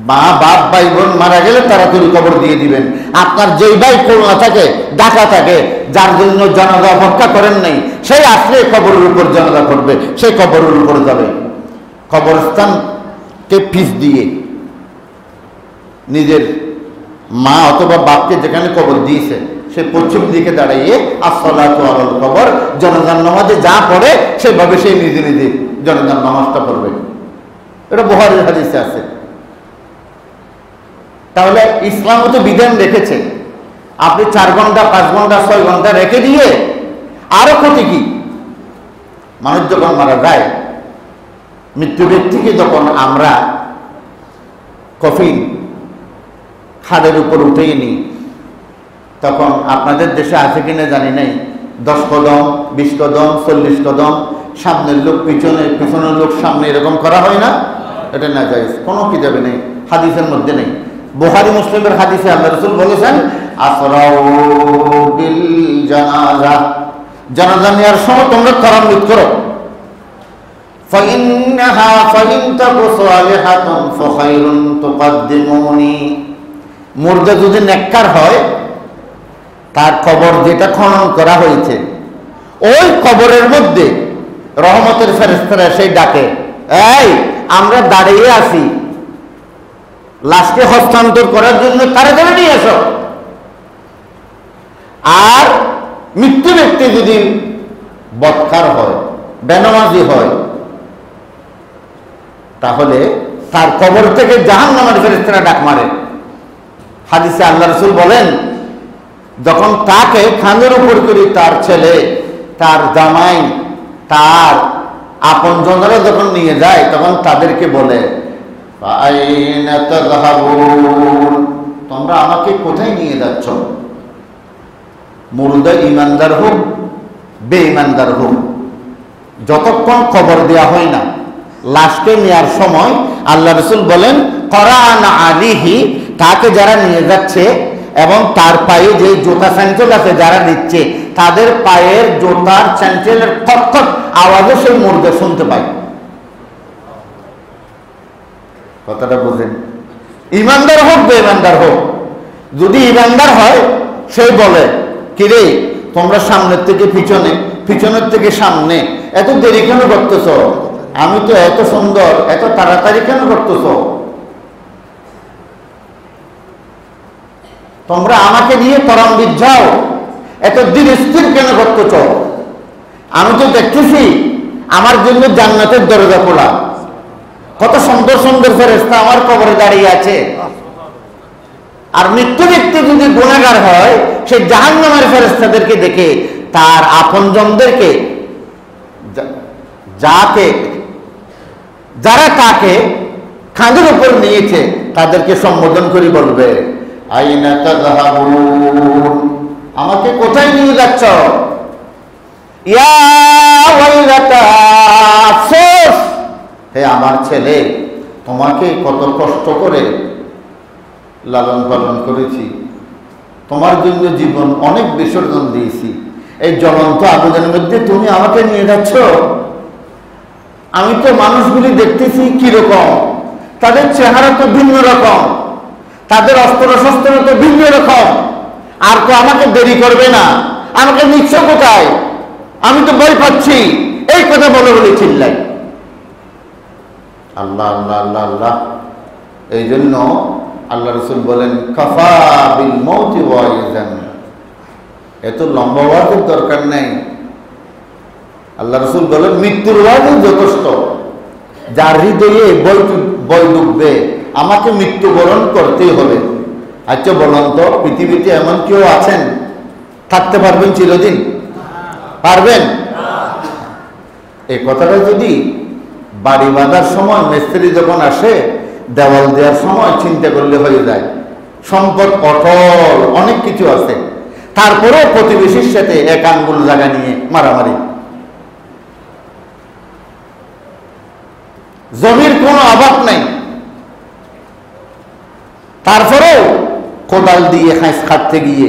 মা বাপ ভাই বোন মারা গেলে তাড়াতাড়ি কবর দিয়ে দিবেন। আপনার যেই ভাই খুলনা থাকে ঢাকা থাকে যার জন্য জানাজা অপেক্ষা করেন নাই, সেই আসলে কবরের উপর জানাজা করবে, সেই কবরের উপর যাবে। কবরস্থানকে পিছ দিয়ে নিজের মা অথবা বাপকে যেখানে কবর দিয়েছে সে পশ্চিম দিকে দাঁড়িয়ে আসসালাতু আলাল কবর জানাজার নামাজে যা পড়ে সেভাবে সে নিজে নিজে জানাজার নামাজটা পড়বে। এটা বুখারীর হাদিসে আছে। তাহলে ইসলামও তো বিধান রেখেছে, আপনি 4 ঘন্টা 5 ঘন্টা 6 ঘন্টা রেখে দিয়ে আরো ক্ষতি কি? মানুষ যখন মারা যায়, মৃত্যু ব্যক্তিকে যখন আমরা কফিন খাদের উপর উঠিয়ে নিই, তখন আপনাদের দেশে আছে কিনা জানি নাই, 10 কদম 20 কদম 40 কদম সামনের লোক পিছনের লোক সামনে, এরকম করা হয় না? এটা না জায়েজ, কোনো কিতাবে নেই, হাদিসের মধ্যে নেই। বুখারী মুসলিমের হাদিসে আল্লাহ রাসূল বলেছেন আসরাউ বিল জানাজা, জানাজা নেওয়ার সময় তোমরা তারাম্মুদ করো। ফাইন্নাহা ফাইন তাকু সালিহাতুন ফাখায়রুন তুকদ্দিমুনি, মুর্দা যদি নেককার হয় তার কবর যেটা খনন করা হয়েছে ওই কবরের মধ্যে রহমতের ফেরেশতারা সেই ডাকে, এই আমরা দাঁড়িয়ে আছি, লাশকে হস্তান্তর করার জন্য তাড়াতাড়ি নিয়ে এসো। আর মৃত্যু ব্যক্তি যদি বদকার হয়, বেনামাজি হয়, তাহলে তার কবর থেকে জাহান্নামের ফেরেশতারা ডাক মারে। হাদিসে আল্লাহ রাসূল বলেন যখন তাকে খানের উপর করে তার ছেলে, তার জামাই, তার আপনজনরা যখন নিয়ে যায়, তখন তাদেরকে বলে, আইনা তাযহাবুন, তোমরা আমাকে কোথায় নিয়ে যাচ্ছ? মুর্দা ইমানদার হোক, বেঈমানদার হোক, যতক্ষণ খবর দেওয়া হয় না, লাশকে নেওয়ার সময় আল্লাহ রাসূল বলেন, করান আলিহি, তাকে যারা নিয়ে যাচ্ছে এবং তার পায়ে যে জুতা স্যান্ডেল আছে যারা নিচ্ছে, তাদের পায়ের জুতার স্যান্ডেলের খটখট আওয়াজও সেই মুর্দা শুনতে পায়। কথাটা বুঝেন? ইমানদার হোক বেঈমানদার হোক, যদি ইমানদার হয় সে বলে, কিরে তোমরা সামনের থেকে পিছনে, পিছনের থেকে সামনে এত দেরি কেন করতেছ? আমি তো এত সুন্দর, এত তাড়াতাড়ি কেন করতেছ? তোমরা আমাকে নিয়ে তরাম্বিত যাও, এত ধীর স্থির কেন করতেছ? আমি তো দেখতেছি আমার জন্য জান্নাতের দরজা খোলা, কত সুন্দর সুন্দর ফেরেশতা আমার কবরে দাঁড়িয়ে আছে। আর মৃত্যু ব্যক্তি যদি গুনাহগার হয়, সে জাহান্নামের ফেরেশতাদেরকে দেখে তার আপনজনদেরকে, যারা তাকে খাঁদের উপর নিয়েছে, তাদেরকে সম্বোধন করে বলবে, আইনা তাযহাবুন, আমাকে কোথায় নিয়ে যাচ্ছ? ইয়া ওয়াইলাতা, আফসোস, হে আমার ছেলে, তোমাকে কত কষ্ট করে লালন পালন করেছি, তোমার জন্য জীবন অনেক বিসর্জন দিয়েছি, এই জ্বলন্ত আগুনের মধ্যে তুমি আমাকে নিয়ে যাচ্ছ। আমি তো মানুষগুলি দেখতেছি কিরকম, তাদের চেহারা তো ভিন্ন রকম, তাদের অস্ত্র শস্ত্র তো ভিন্ন রকম, আর তো আমাকে দেরি করবে না, আমাকে নিচ্ছ কোথায়? আমি তো ভয় পাচ্ছি। এই কথা বলে বলে চিল্লাই। আল্লাহ আল্লাহ আল্লাহ আল্লাহ। এই জন্য আল্লাহ রাসূল বলেন, কাফা বিল মাউতি ওয়াইজান, এত লম্বা ওয়াজের দরকার নেই। আল্লাহ রাসূল বলেন, মৃত্যুর ওয়াজই যথেষ্ট। যার হৃদয়ে বই ডুববে, আমাকে মৃত্যুবরণ করতেই হবে। আচ্ছা বলুন তো, পৃথিবীতে এমন কেউ আছেন থাকতে পারবেন চিরদিন? পারবেন? এই কথাটা যদি বাড়ি বাঁধার সময় মিস্ত্রি যখন আসে, দেওয়াল দেওয়ার সময় চিন্তা করলে হয়ে যায়। সম্পদ অটল, অনেক কিছু আছে, তারপরেও প্রতিবেশীর সাথে এক আঙ্গুল জায়গা নিয়ে মারামারি, জমির কোনো অভাব নাই, তারপরেও কোদাল দিয়ে হাঁস খাটতে গিয়ে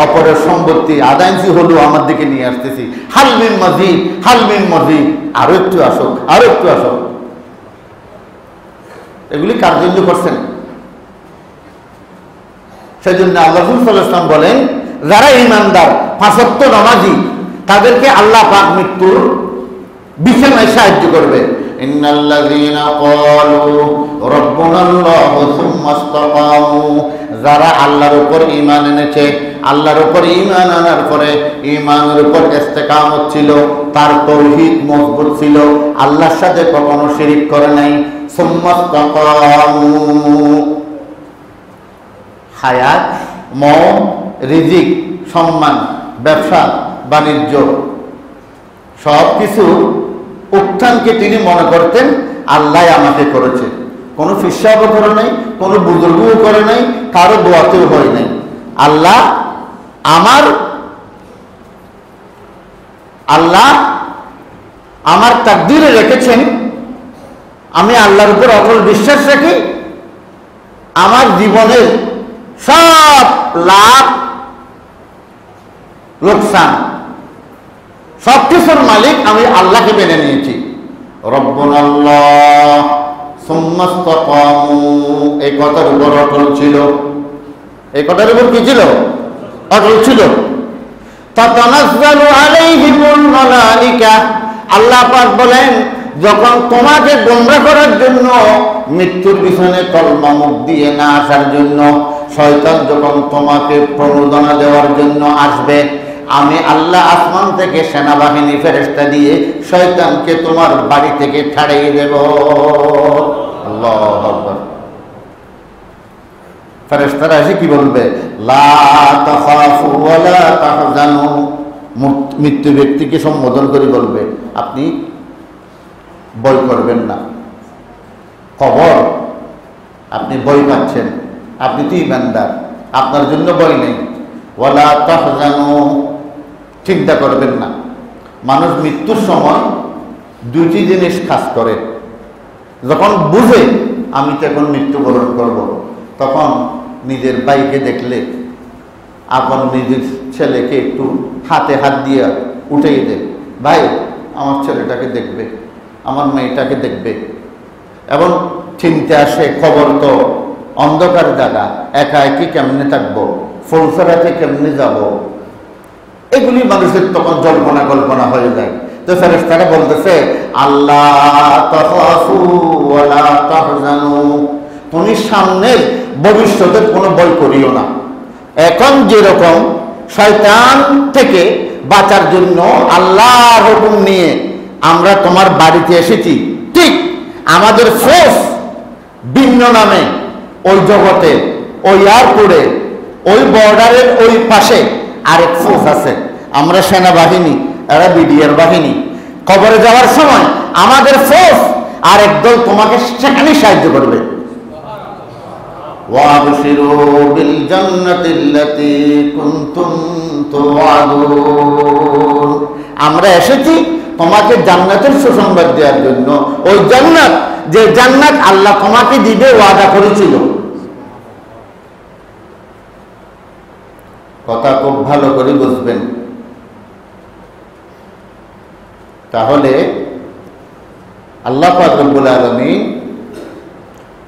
অপরের সম্পত্তি আধা ইঞ্চি হলেও আমার দিকে নিয়ে আসতেছি, হালমিন মজিদ, হালমিন মজিদ, আরো একটু আসুক, আরো একটু আসুক। এগুলি কার জন্য করছেন? সেজন্য আল্লাহ রাসূল সাল্লাল্লাহু আলাইহি ওয়াসাল্লাম বলেন, যারা ঈমানদার, পাঁচ ওয়াক্ত নামাজি, তাদেরকে আল্লাহ পাক মৃত্যুর বিছানায় সাহায্য করবে। ইন্নাল্লাযীনা ক্বালু রাব্বুনাল্লাহু সুম্মা ইসতাকামু, যারা আল্লাহর উপর ঈমান এনেছে, আল্লাহর উপর ঈমান আনার পরে ঈমানের উপর ইস্তেকামত ছিল, তার তাওহীদ মজবুত ছিল, আল্লাহর সাথে কখনো শিরিক করে নাই, সুম্মা ইসতাকামু, হায়াত, মন, রিজিক, সম্মান, ব্যবসা বাণিজ্য সব কিছু উত্থানকে তিনি মনে করতেন আল্লাহ আমাকে করেছে। কোনো ফিসাবও করে নাই, কোনো বুজুর্গও করে নাই, কারো দোয়াতেও হয় নাই। আল্লাহ আমার তাকদীরে রেখেছেন, আমি আল্লাহর উপর অটল বিশ্বাস রাখি, আমার জীবনের সব লাভ লোকসান সব কিছুর মালিক আমি আল্লাহকে মেনে নিয়েছি। রব্বুনাল্লাহ সুম্মা ইসতাকামু, এই কথার উপর অটল ছিল। এই কথার উপর কি ছিল? অটল ছিল। তাতানাজ্জালু আলাইহিমুল মালাইকা, আল্লাহ পাক বলেন, যখন তোমাকে গোমরা করার জন্য, মৃত্যুর পিছনে কলমা মুখ দিয়ে না আসার জন্য শয়তান যখন তোমাকে প্রণোদনা দেওয়ার জন্য আসবে, আমি আল্লাহ আসমান থেকে সেনাবাহিনী ফেরেশতা দিয়ে শয়তানকে তোমার বাড়ি থেকে ছাড়িয়ে দেব। আল্লাহু আকবার। ফেরেশতারা এসে কি বলবে? লা তাখাফু ওয়া লা তাহজানু, মৃত্যু ব্যক্তিকে সম্বোধন করে বলবে আপনি ভয় করবেন না। কবর, আপনি ভয় পাচ্ছেন, আপনি তো ঈমানদার, আপনার জন্য ভয় নেই। ওয়ালা তাহজানু, চিন্তা করবেন না। মানুষ মৃত্যুর সময় দুইটি জিনিস কাজ করে। যখন বুঝে আমি তো এখন মৃত্যুবরণ করব, তখন নিজের ভাইকে দেখলে, আপন নিজের ছেলেকে একটু হাতে হাত দিয়ে উঠেই দেয়, ভাই আমার ছেলেটাকে দেখবে, আমার মেয়েটাকে দেখবে। এবং চিন্তা আসে খবর তো অন্ধকার জায়গা, একা একই কেমনে থাকবো, ফৌসরাতে কেমনে যাব, এগুলি মানুষের তখন জল্পনা কল্পনা হয়ে যায়। তো ফেরেশতারা বলতেছে আল্লাহ তাখাফু ওয়া লা তাহজানু, তুমি সামনের ভবিষ্যতের কোনো ভয় করিও না। এখন যেরকম শয়তান থেকে বাঁচার জন্য আল্লাহর হুকুম নিয়ে আমরা তোমার বাড়িতে এসেছি, ঠিক আমাদের ফোর্স ভিন্ন নামে ওই জগতে, ওই এয়ারপোর্টে, ওই বর্ডারের ওই পাশে আরেক ফোর্স আছে। আমরা সেনাবাহিনী, এরা বিডিআর বাহিনী। কবরে যাওয়ার সময় আমাদের ফোর্স আর একদল তোমাকে সেখানে সাহায্য করবে। ওয়াবশিরু বিল জান্নাতিল্লাতী কুনতুম তুআদুন, আমরা এসেছি তোমাকে জান্নাতের সুসংবাদ দেওয়ার জন্য। ওই জান্নাত, যে জান্নাত আল্লাহ তোমাকে দিবে ওয়াদা করেছিল। কথা খুব ভালো করে বুঝবেন। তাহলে আল্লাহ পাক রব্বুল আলামিন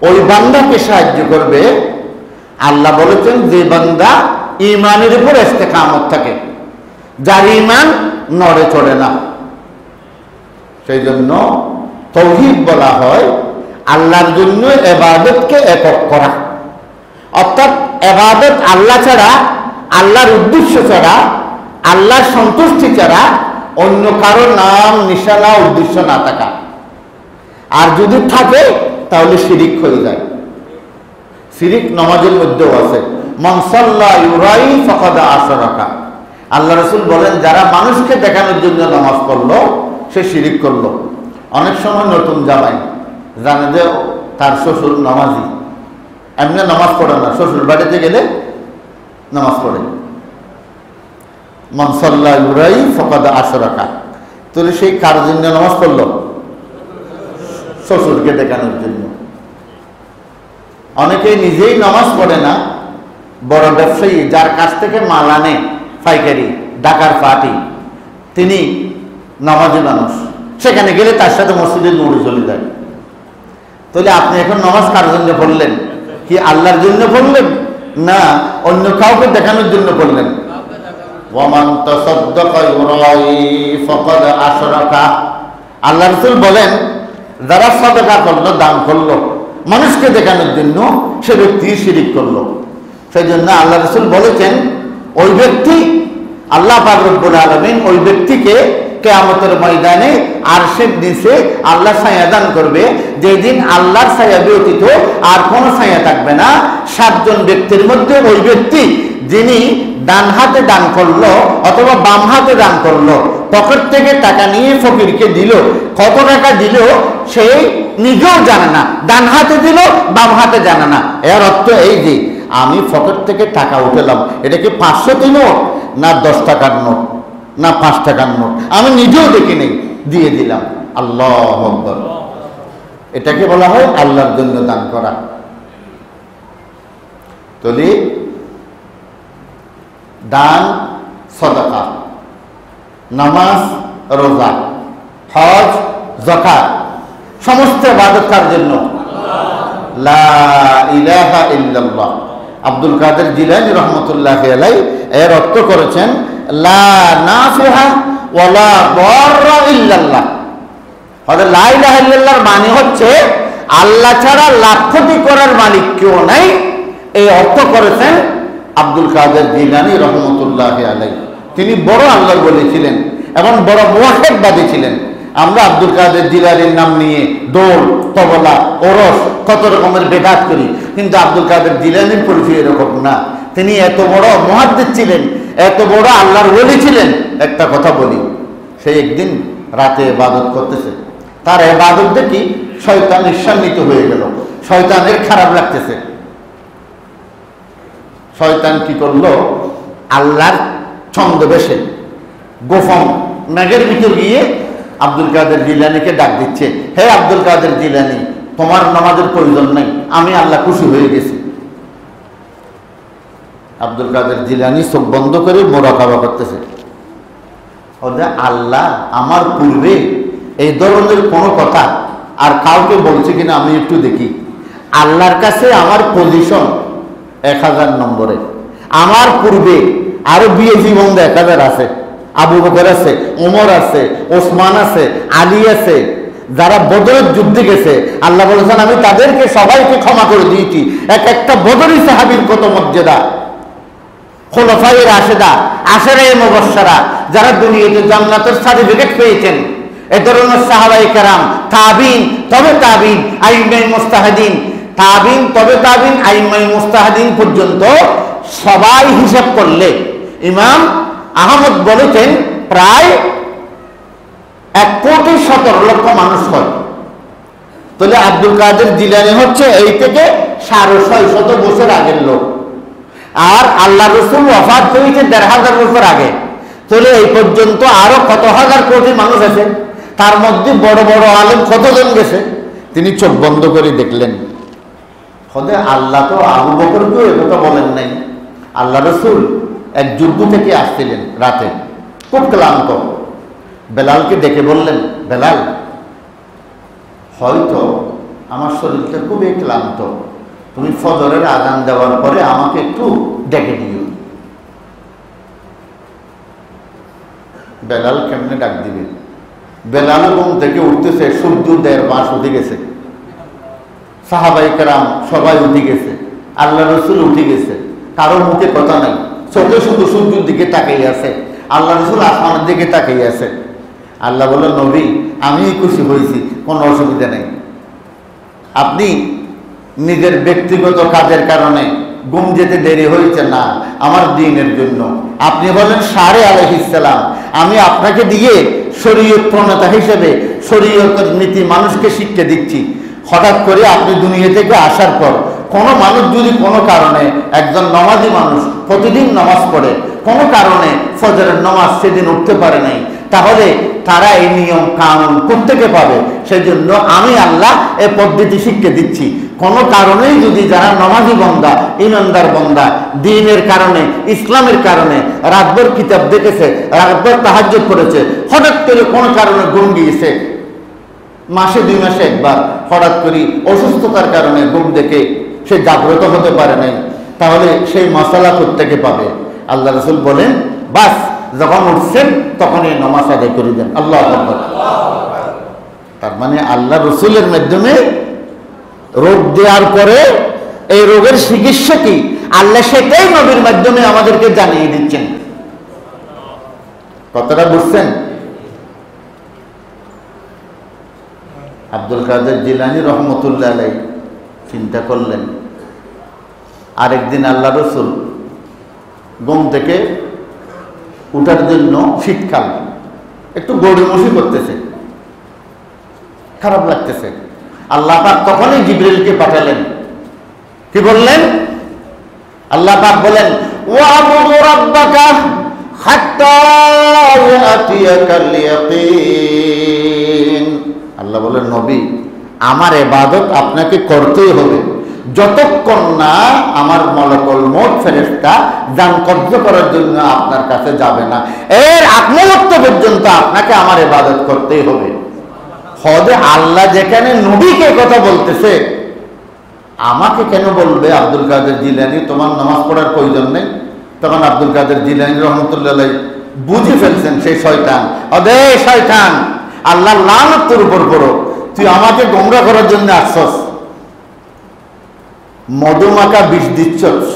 ওই বান্দাকে সাহায্য করবে। আল্লাহ বলেছেন যে বান্দা ঈমানের উপর ইস্তেকামত থাকে, যার ঈমান নড়ে চড়ে না। সেই জন্য তাওহীদ বলা হয় আল্লাহর জন্য ইবাদতকে একক করা। অর্থাৎ ইবাদত আল্লাহ ছাড়া, আল্লাহর উদ্দেশ্য ছাড়া, আল্লাহর সন্তুষ্টি ছাড়া অন্য কারো নাম নিশানা উদ্দেশ্য না থাকা। আর যদি থাকে তাহলে শিরিক হয়ে যায়। শিরিক নামাজের মধ্যেও আছে, মান সাল্লা ইউরাই ফাকাদ আশরাকা। আল্লাহ রাসূল বলেন যারা মানুষকে দেখানোর জন্য নামাজ পড়লো সে শিরিক করলো। অনেক সময় নতুন জামাই জানে যে তার শ্বশুর নামাজি, এমনি নামাজ পড়ে না, শ্বশুর বাড়িতে গেলে নামাজ পড়ে। মান সাল্লা ইউরাই ফাকাদ আশরাকা, তাহলে সেই কার জন্য নামাজ পড়লো? শ্বশুরকে দেখানোর জন্য। অনেকে নিজেই নামাজ পড়ে না, বড় ব্যবসায়ী যার কাছ থেকে মাল আনে পাইকারি, ঢাকার পাটি, তিনি নামাজি মানুষ, সেখানে গেলে তার সাথে মসজিদে দৌড়ে চলে যায়। তাহলে আপনি এখন নামাজ কার জন্য পড়লেন? কি আল্লাহর জন্য পড়লেন, না অন্য কাউকে দেখানোর জন্য পড়লেন? ওয়ামান তাসাদ্দাকা ইউরাই ফাকাদ আশরাকা। আল্লাহ রাসূল বলেন যারা সাদাকা করলো, দান করলো মানুষকে দেখানোর জন্য, সে ব্যক্তি শিরিক করলো। সেই জন্য আল্লাহ রাসূল বলেছেন ওই ব্যক্তি, আল্লাহ পাক রব্বুল আলামিন ওই ব্যক্তিকে কিয়ামতের ময়দানে আরশের নিচে আল্লাহ ছায়া দান করবে, যেদিন আল্লাহর ছায়া ব্যতীত আর কোনো ছায়া থাকবে না। 7 জন ব্যক্তির মধ্যে ওই ব্যক্তি যিনি ডান হাতে দান করলো অথবা বাম হাতে দান করলো, পকেট থেকে টাকা নিয়ে ফকিরকে দিল, কত টাকা দিল সে নিজেও জানে না, ডান হাতে দিল বাম হাতে জানে না। এর অর্থ এই যে আমি পকেট থেকে টাকা উঠালাম, এটা কি 500 নোট না 10 টাকার নোট না 5 টাকার নোট, আমি নিজেও দেখি নেই, দিয়ে দিলাম। আল্লাহু আকবার। এটাকে বলা হয় আল্লাহর জন্য দান করা। তাহলে দান, সাদাকা, নামাজ, রোজা, হজ, যাকাত সমস্ত ইবাদত কার জন্য? লা ইলাহা ইল্লাল্লাহ। আব্দুল কাদের জিলানী রাহমাতুল্লাহি আলাইহি এর অর্থ করেছেন লা নাফিহা ওয়া লা দাররা ইল্লাল্লাহ। অর্থাৎ লা ইলাহা ইল্লাল্লাহর মানে হচ্ছে আল্লাহ ছাড়া লাভ ক্ষতি করার মালিক কেউ নাই। এই অর্থ করেছেন আব্দুল কাদের জিলানী রাহমাতুল্লাহি আলাইহি। তিনি বড় আল্লাহর ওলি ছিলেন এবং বড় মুওয়াহহিদবাদী ছিলেন। আমরা আব্দুল কাদের জিলানীর নাম নিয়ে দোল, তবলা, ওরস কত রকমের বেদাত করি, কিন্তু আব্দুল কাদের জিলানীর পরিচয় এরকম না। তিনি এত বড় মুহাদ্দিস ছিলেন, এত বড় আল্লাহর ওলি ছিলেন। একটা কথা বলি, সে একদিন রাতে ইবাদত করতেছে, তার ইবাদত দেখি শয়তান ঈর্ষান্বিত হয়ে গেল, শয়তানের খারাপ লাগতেছে। শয়তান কি করলো, আল্লাহর ছন্দবেশে গোপন মেঘের ভিতর গিয়ে আব্দুল কাদের জিলানীকে ডাক দিচ্ছে, হে আব্দুল কাদের জিলানী, তোমার নামাজের প্রয়োজন নেই, আমি আল্লাহ খুশি হয়ে গেছি। আব্দুল কাদের জিলানী চোখ বন্ধ করে মোরাকাবা করতেছে। আল্লাহ আমার পূর্বে এই ধরনের কোনো কথা আর কাউকে বলছে কিনা আমি একটু দেখি। আল্লাহর কাছে আমার পজিশন 1000 নম্বরে, আমার পূর্বে আরো বিএজি বন্ধু 1000 আছে, আবু বকর আছে, ওমর আছে, ওসমান আছে, আলী আছে, যারা বদরের যুদ্ধে গেছে। আল্লাহ বলেছেন আমি তাদেরকে সবাইকে ক্ষমা করে দিয়েছি। এক একটা বদরি সাহাবীর কত মর্যাদা। খুলাফায়ে রাশেদা, আশারায়ে মুবাশশারা, যারা দুনিয়াতে জান্নাতের সার্টিফিকেট পেয়েছেন, এ ধরনের সাহাবায়ে কেরাম, তাবিন, তবে তাবিন, আইম্মায়ে মুজতাহিদিন, তাবিন, তবে তাবিন, আইম্মায়ে মুজতাহিদিন পর্যন্ত সবাই হিসাব করলে ইমাম আহমদ বলেছেন প্রায় 1,17,00,000 মানুষ হয়। তাহলে আব্দুল কাদের জিলানী হচ্ছে এই থেকে 650 বছর আগের লোক, আর আল্লাহ রসুল ওয়াফাত হয়েছে 1500 বছর আগে। তাহলে এই পর্যন্ত আরো কত হাজার কোটি মানুষ আছে, তার মধ্যে বড় বড় আলেম কতজন গেছে। তিনি চোখ বন্ধ করে দেখলেন, খোদা আল্লাহ তো আবু বকরকেও একথা বলেন নাই। আল্লাহ রসুল এক যুদ্ধ থেকে আসছিলেন রাতে, খুব ক্লান্ত। বেলালকে ডেকে বললেন, বেলাল, হয়তো আমার শরীরটা খুবই ক্লান্ত, তুমি ফজরের আযান দেওয়ার পরে আমাকে একটু ডেকে দিও। বেলাল কেমনে ডাক দিবে? বেলাল ঘুম থেকে উঠতেছে, সূর্য 1.5 মাস উঠে গেছে, সাহাবায়ে কেরাম সবাই উঠে গেছে, আল্লাহ রসুল উঠে গেছে, কারোর মুখে কথা নাই, চোখে শুধু সূর্যের দিকে তাকিয়ে আছে, আল্লাহ রসুল আসমানের দিকে তাকিয়ে আছে। আল্লাহ বলল, নবী আমি খুশি হয়েছি, কোনো অসুবিধা নেই। আপনি নিজের ব্যক্তিগত কাজের কারণে ঘুম যেতে দেরি হয়েছে না, আমার দ্বীনের জন্য। আপনি বলেন সারে আলাইহিস সালাম, আমি আপনাকে দিয়ে শরীয়ত প্রণেতা হিসেবে শরীয়তের নীতি মানুষকে শিক্ষা দিচ্ছি। হঠাৎ করে আপনি দুনিয়া থেকে আসার পর কোনো মানুষ যদি কোনো কারণে, একজন নামাজি মানুষ প্রতিদিন নামাজ পড়ে, কোনো কারণে ফজরের নামাজ সেদিন উঠতে পারে নাই, তাহলে তারা এই নিয়ম কানুন কোত্থেকে পাবে? সেই জন্য আমি আল্লাহ এই পদ্ধতি শিক্ষা দিচ্ছি। কোনো কারণেই যদি যারা নামাজি বান্দা, ইমানদার বান্দা, দ্বীনের কারণে, ইসলামের কারণে রাতভর কিতাব দেখেছে, রাতভর তাহাজ্জুদ করেছে, হঠাৎ করে কোনো কারণে ঘুম গিয়েছে, মাসে 2 মাসে একবার হঠাৎ করে অসুস্থতার কারণে ঘুম দেখে সে জাগ্রত হতে পারে নাই, তাহলে সেই মশলা কোত্থেকে পাবে? আল্লাহ রাসূল বলেন, বাস যখন উঠছেন তখন এই নামাজ আদায় করে দেন। আল্লাহু আকবার। তার মানে আল্লাহ রসুলের মাধ্যমে রোগ দেওয়ার পরে এই রোগের চিকিৎসা কি আল্লাহ সেটাই নবীর মাধ্যমে আমাদেরকে জানিয়ে দিচ্ছেন। কথাটা বুঝছেন? আব্দুল কাদের জিলানী রহমতুল্লাহ আলাইহি চিন্তা করলেন, আরেকদিন আল্লাহ রসুল ঘুম থেকে উঠার জন্য, শীতকাল, একটু গড়িমসি করতেছে, খারাপ লাগতেছে। আল্লাহ পাক তখনই জিবরিলকে পাঠালেন। কি বললেন? আল্লাহ পাক বলেন, ওয়াবুদু রাব্বাকা হাত্তা ইয়াতিয়াকাল ইয়াকিন। আল্লাহ বলেন, নবী আমার ইবাদত আপনাকে করতেই হবে যতক্ষণ না আমার মালাকুল মউত ফেরেশতা জান কবজ করার জন্য আপনার কাছে যাবে না, এর আগ মুহূর্ত পর্যন্ত আপনাকে আমার ইবাদত করতেই হবে। খোদা আল্লাহ যেখানে নবীকে কথা বলতেছে, আমাকে কেন বলবে আব্দুল কাদের জিলানী তোমার নামাজ পড়ার প্রয়োজন নেই? তখন আব্দুল কাদের জিলানী রহমতুল্লাহ আলাইহি বুঝে ফেলছেন সেই শয়তান, অদে শয়তান, আল্লাহ লানত তোর উপর পড়ো, তুই আমাকে গোমরা করার জন্য আসছস, মধুমাখা বিষ দিচ্ছস।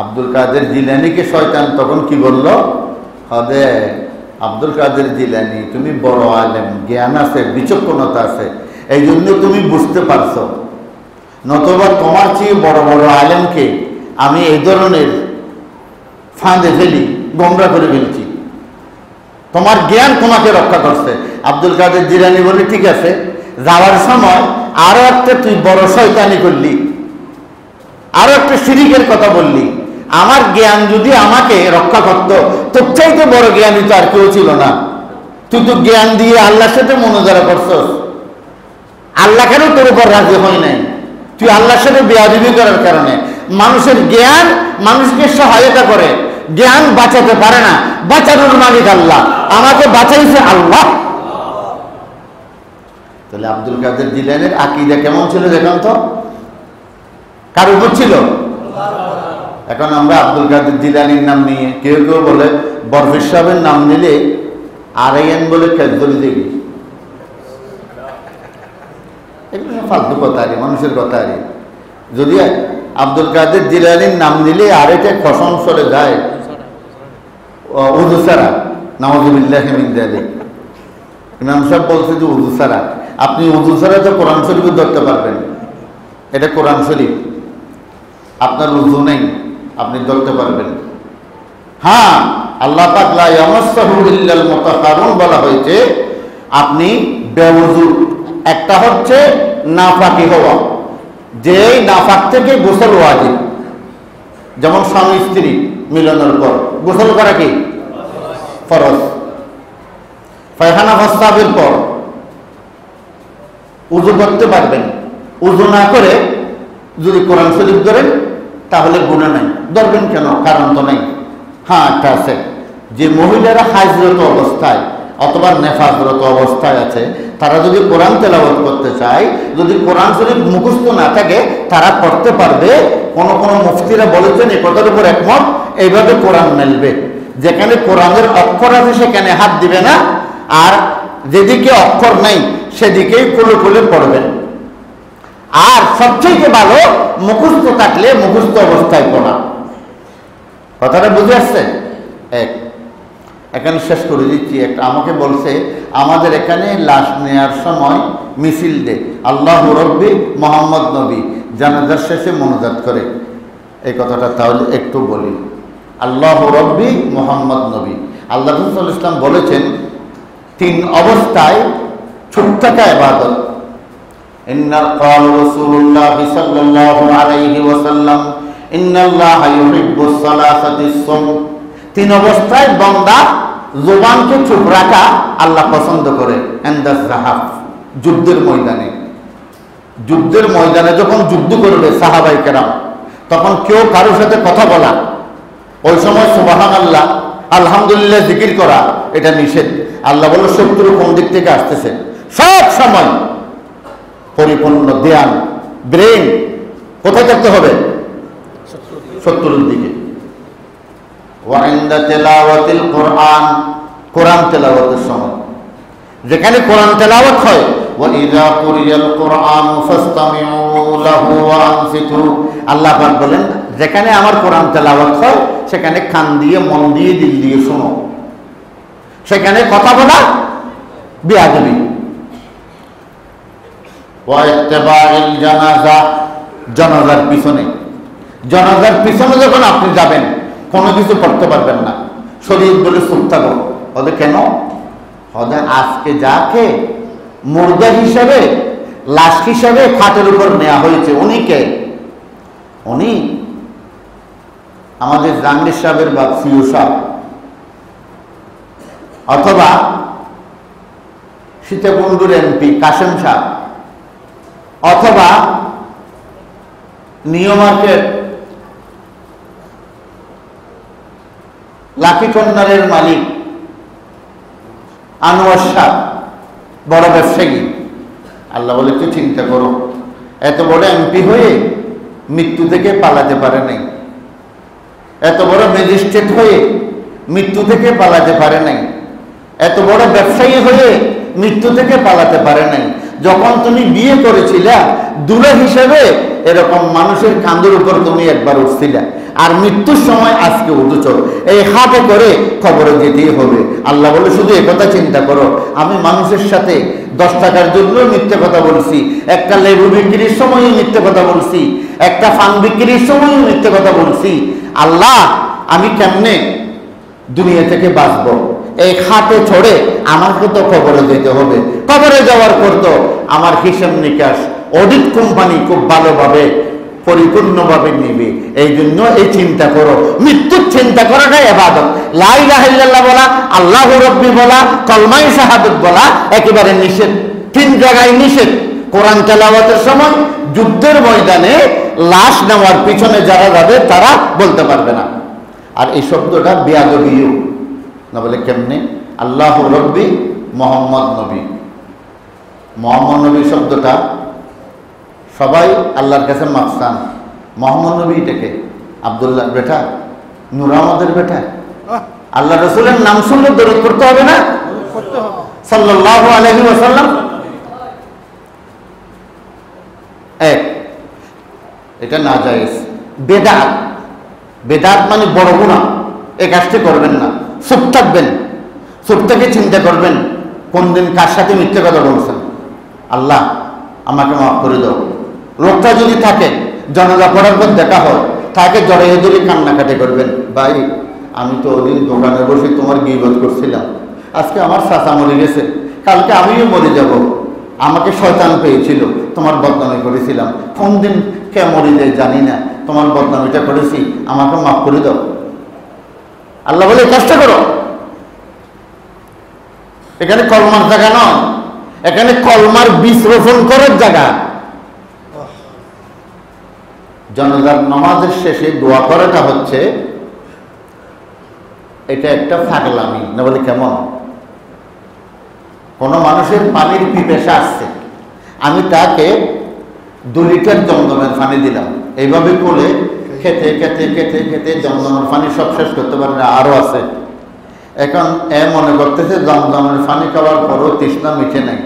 আব্দুল কাদের জিলানীকে শয়তান তখন কি বলল? অদে আব্দুল কাদের জিলানী তুমি বড় আলেম, জ্ঞান আছে, বিচক্ষণতা আছে, এই জন্য তুমি বুঝতে পারছো, নতুবা তোমার চেয়ে বড় বড় আলেমকে আমি এই ধরনের ফাঁদে ফেলি, গোমরা করে ফেলছি, তোমার জ্ঞান তোমাকে রক্ষা করছে। আব্দুল কাদের জিলানী বলে, ঠিক আছে, যাওয়ার সময় আরো একটা তুই বড় শয়তানি করলি, আরো একটা শিরিকের কথা বললি। আমার জ্ঞান যদি আমাকে রক্ষা করত, তোর চাইতে বড় জ্ঞানী তো আর কেউ ছিল না। তুই তো জ্ঞান দিয়ে আল্লাহর সাথে মনোজারা করছস, আল্লাহ কেন তোর উপর রাজি হয় নাই? তুই আল্লাহর সাথে বেয়াদবি করার কারণে। মানুষের জ্ঞান মানুষকে সহায়তা করে, জ্ঞান বাঁচাতে পারে না। বাঁচানোর মালিক আল্লাহ, আমাকে বাঁচাইছে আল্লাহ। তাহলে আব্দুল কাদের জিলানীর আকীদা কেমন ছিল দেখুন তো, কার উপর ছিল? এখন আমরা আব্দুল কাদের জিলানীর নাম নিয়ে, কেউ কেউ বলে বরফিস সাহেবের নাম নিলে আরাইয়ান বলে খেজবলি দেখি, এগুলো ফালতু কথা আর মানুষের কথা আর। যদি আব্দুল কাদের জিলানীর নাম নিলে আরেকটা কসম সরে যায়, উযু ছাড়া, নাউযুবিল্লাহি মিন যালিক। ইমাম সাহেব বলছে যে উযু ছাড়া, আপনি উযু ছাড়া তো কোরআন শরীফ ধরতে পারবেন, এটা কোরআন শরীফ, আপনার উযু নেই, আপনি ধরতে পারবেন। হ্যাঁ, আল্লাহ পাক লা ইয়ামাসসাহু ইল্লাল মুতাহহারুন বলা হয়েছে, আপনি বেউযু, একটা হচ্ছে নাফাকি হওয়া, যে নাফাক থেকে গোসল ওয়াজিব, যেমন স্বামী স্ত্রী মিলনের পর গোসল করা কি ফরজ, পায়খানা প্রস্রাবের পর উযু করতে পারবেন। উযু না করে যদি কোরআন শরীফ ধরেন তাহলে গুনাহ নাই। ধরবেন কেন? কারণ তো নাই। হ্যাঁ, একটা আছে, যে মহিলারা হাজরত অবস্থায় অথবা নেফাজরত অবস্থায় আছে, তারা যদি কোরআন তেলাওয়াত করতে চায়, যদি কোরআন শরীফ মুখস্থ না থাকে, তারা পড়তে পারবে। কোন কোন মুফতিরা বলেছেন এই কথার উপর একমত, এইভাবে কোরআন মেলবে। যেখানে কোরআনের অক্ষর আছে সেখানে হাত দিবে না, আর যেদিকে অক্ষর নেই সেদিকেই খুলে খুলে পড়বেন। আর সবচেয়ে ভালো মুখস্থ থাকলে মুখস্থ অবস্থায় পড়া। কথাটা বুঝে আসছে? এখানে শেষ করে দিচ্ছি। একটা আমাকে বলছে, আমাদের এখানে লাশ নেয়ার সময় মিছিল দে, আল্লাহ রব্বি মোহাম্মদ নবী, জানাজার শেষে মোনাজাত করে। এই কথাটা তাহলে একটু বলি। আল্লাহ রব্বি মোহাম্মদ নবী, আল্লাহ রাসূল সাল্লাল্লাহু আলাইহি ওয়াসাল্লাম বলেছেন 3 অবস্থায় চুপ থাকা ইবাদত। ইন্নাল ক্বাল রাসূলুল্লাহ সাল্লাল্লাহু আলাইহি ওয়াসাল্লাম ইন্নাল্লাহা ইউহিব্বুস সালাসাতিস সুম। 3 অবস্থায় বান্দা জবানকে চুপ রাখা আল্লাহ পছন্দ করে। ইনদাস জাহাব, যুদ্ধের ময়দানে, যুদ্ধের ময়দানে যখন যুদ্ধ করবে সাহাবায়ে কেরাম, তখন কেউ কারোর সাথে কথা বলা, ওই সময় সুবহানাল্লাহ আলহামদুলিল্লাহ জিকির করা এটা নিষেধ। আল্লাহ বলে শত্রু কোন দিক থেকে আসতেছে, সব সময় পরিপূর্ণ ধ্যান, ব্রেন কোথায় থাকতে হবে? শত্রুর দিকে। ওয়াইন্দা তেলাওয়াতিল কোরআন, কোরআন তেলাওয়াতের সময়, যেখানে কোরআন তেলাওয়াত হয়, ওয়া ইযা কুরিয়াল কোরআন ফাসতামিউ লাহু ওয়া আনসিতু, আল্লাহ পাক বলেন যেখানে আমার কোরআন তেলাওয়াত হয় সেখানে কান দিয়ে, মন দিয়ে, দিল দিয়ে শোনো। সেখানে কথা বলা বেয়াদবি। ওয়া ইত্তিবাউল জানাজা, জানাজার পিছনে, জানাজার পিছনে যখন আপনি যাবেন কোনো কিছু পড়তে পারবেন না। শরীয়ত বলে চুপ থাকো। ওদের কেন? ওদের আজকে যাকে মুর্দা হিসাবে, লাশ হিসাবে খাটের উপর নেওয়া হয়েছে, উনি কে? উনি আমাদের জাহাঙ্গীর সাহেবের বাপ সিও সাহেব, অথবা সীতাকুণ্ডুর এমপি কাশেম সাহেব, অথবা নিউ মার্কেট লাকি কর্নারের মালিক আনোয়ার সাহেব, বড় ব্যবসায়ী। আল্লাহ বলে একটু চিন্তা করো, এত বড় এমপি হয়ে মৃত্যু থেকে পালাতে পারে নাই, এত বড় ম্যাজিস্ট্রেট হয়ে মৃত্যু থেকে পালাতে পারে নাই, এত বড় ব্যবসায়ী হয়ে মৃত্যু থেকে পালাতে পারে নাই। যখন তুমি বিয়ে করেছিলা দুলা হিসেবে এরকম মানুষের কাঁধের উপর তুমি একবার উঠছিলা, আর মৃত্যুর সময় আজকে উঠেছ, এই হাতে করে খবরে যেতেই হবে। আল্লাহ বলে শুধু একথা চিন্তা করো, আমি মানুষের সাথে 10 টাকার জন্য মিথ্যে কথা বলছি, একটা লেবু বিক্রির সময়ও মিথ্যে কথা বলছি, একটা ফান বিক্রির সময় মিথ্যে কথা বলছি, আল্লাহ আমি কেমনে দুনিয়া থেকে বাঁচবো, এই খাটে ছড়ে আমাকে তো কবরে যেতে হবে, কবরে যাওয়ার পর তো আমার হিসাব নিকাশ অডিট কোম্পানি খুব ভালোভাবে পরিপূর্ণভাবে নেবে। এই জন্য এই চিন্তা করো, মৃত্যুর চিন্তা করাটাই ইবাদত। লা ইলাহা ইল্লাল্লাহ বলা, আল্লাহু রাব্বি বলা, কলমায়ে শাহাদাত বলা একেবারে নিষেধ, 3 জায়গায় নিষেধ। কোরআন তেলাওয়াতের সময় যুদ্ধের ময়দানে লাশ নেওয়ার পিছনে যারা যাবে তারা বলতে পারবে না। আর এই শব্দটা বেয়াদবিও না, বলে কেমনে? আল্লাহু রাব্বি মুহাম্মদ নবী, মুহাম্মদ নবী শব্দটা সবাই আল্লাহর কাছে মাফসান। মোহাম্মদ নবী এটাকে আব্দুল্লাহ বেটা, নূর আহমদের বেটা, আল্লাহ রাসূলের নাম শুনলে দরুদ পড়তে হবে না? সাল্লাল্লাহু আলাইহি ওয়াসাল্লাম। এটা না জায়েজ, বেদাত। বেদাত মানে বড় গুনাহ, এই কাজটি করবেন না। চুপ থাকবেন, চুপ থেকে চিন্তা করবেন কোন দিন কার সাথে মিথ্যে কথা বলছেন, আল্লাহ আমাকে মাফ করে দাও। লোকটা যদি থাকে জানাজা পড়ার পর দেখা হয়, তাকে জড়িয়ে ধরে কান্নাকাটি করবেন, ভাই আমি তো ওদিন দোকানে বসে তোমার গীবত করছিলাম, আজকে আমার চাচা মরে গেছে, কালকে আমিও মরে যাব, আমাকে শয়তান পেয়েছিল, তোমার বদনামি করেছিলাম, কোন দিন কে মরে যায় জানি না, তোমার বদনামিটা করেছি, আমাকে মাফ করে দাও। আল্লাহ বলে কষ্ট করো। এখানে কলমার জায়গা নয়, এখানে কলমার বীজ রোপণ করার জায়গা। জানাজার নামাজের শেষে দোয়া করাটা হচ্ছে, এটা একটা ফাগলামি না, বলে কেমন? কোন মানুষের পানির পিপাসা আসছে, আমি তাকে 2 লিটার জমজমের পানি দিলাম, এইভাবে করে খেতে খেতে খেতে খেতে জমজমের পানি সব শেষ করতে পারে না, আরো আছে। এখন এ মনে করতেছে জমজমের পানি খাওয়ার পরও তৃষ্ণা মিটে নাই,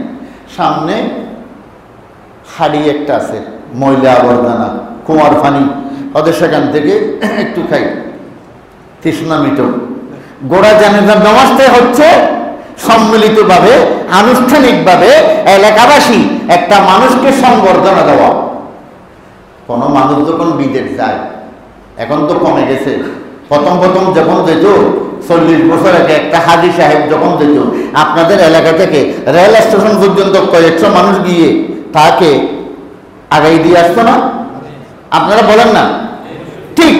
সামনে হাড়ি একটা আছে, ময়লা আবর্জনা, কুমার পানি, ওদের সেখান থেকে একটু খাই, তৃষ্ণা মিটো। গোড়া জানাজার নামাজটা হচ্ছে সম্মিলিতভাবে, আনুষ্ঠানিকভাবে এলাকাবাসী একটা মানুষকে সংবর্ধনা দেওয়া। কোনো মানুষ যখন বিদেশ যায়, এখন তো কমে গেছে, প্রথম প্রথম যখন যেত 40 বছর আগে একটা হাজী সাহেব যখন যেত আপনাদের এলাকা থেকে রেল স্টেশন পর্যন্ত কয়েকশো মানুষ গিয়ে তাকে আগাই দিয়ে আসতো না? আপনারা বলেন না? ঠিক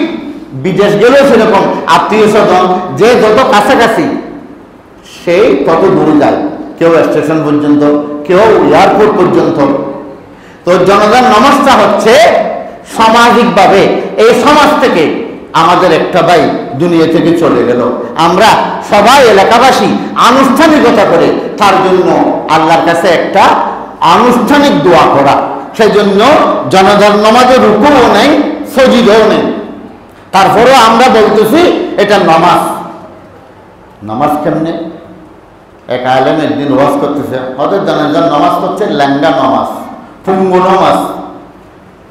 বিদেশ গেলেও সেরকম, আত্মীয় স্বজন যে যত কাছাকাছি সেই তত দূরে যায়, কেউ স্টেশন পর্যন্ত, কেউ এয়ারপোর্ট পর্যন্ত। তো জনগণ নামাজটা হচ্ছে সামাজিকভাবে, এই সমাজ থেকে আমাদের একটা ভাই দুনিয়া থেকে চলে গেল, আমরা সবাই এলাকাবাসী আনুষ্ঠানিকতা করে তার জন্য আল্লাহর কাছে একটা আনুষ্ঠানিক দোয়া করা। সেই জন্য জনগণ নামাজের রুকুও নেই, সজিদাও নেই, তারপরেও আমরা বলতেছি এটা নামাজ। নামাজ কেমনে? এক আলেম একদিন ওয়াজ করতেছে, ওদের জনগণ নামাজ করছে ল্যাঙ্গা নামাজ, পুঙ্গু নামাজ।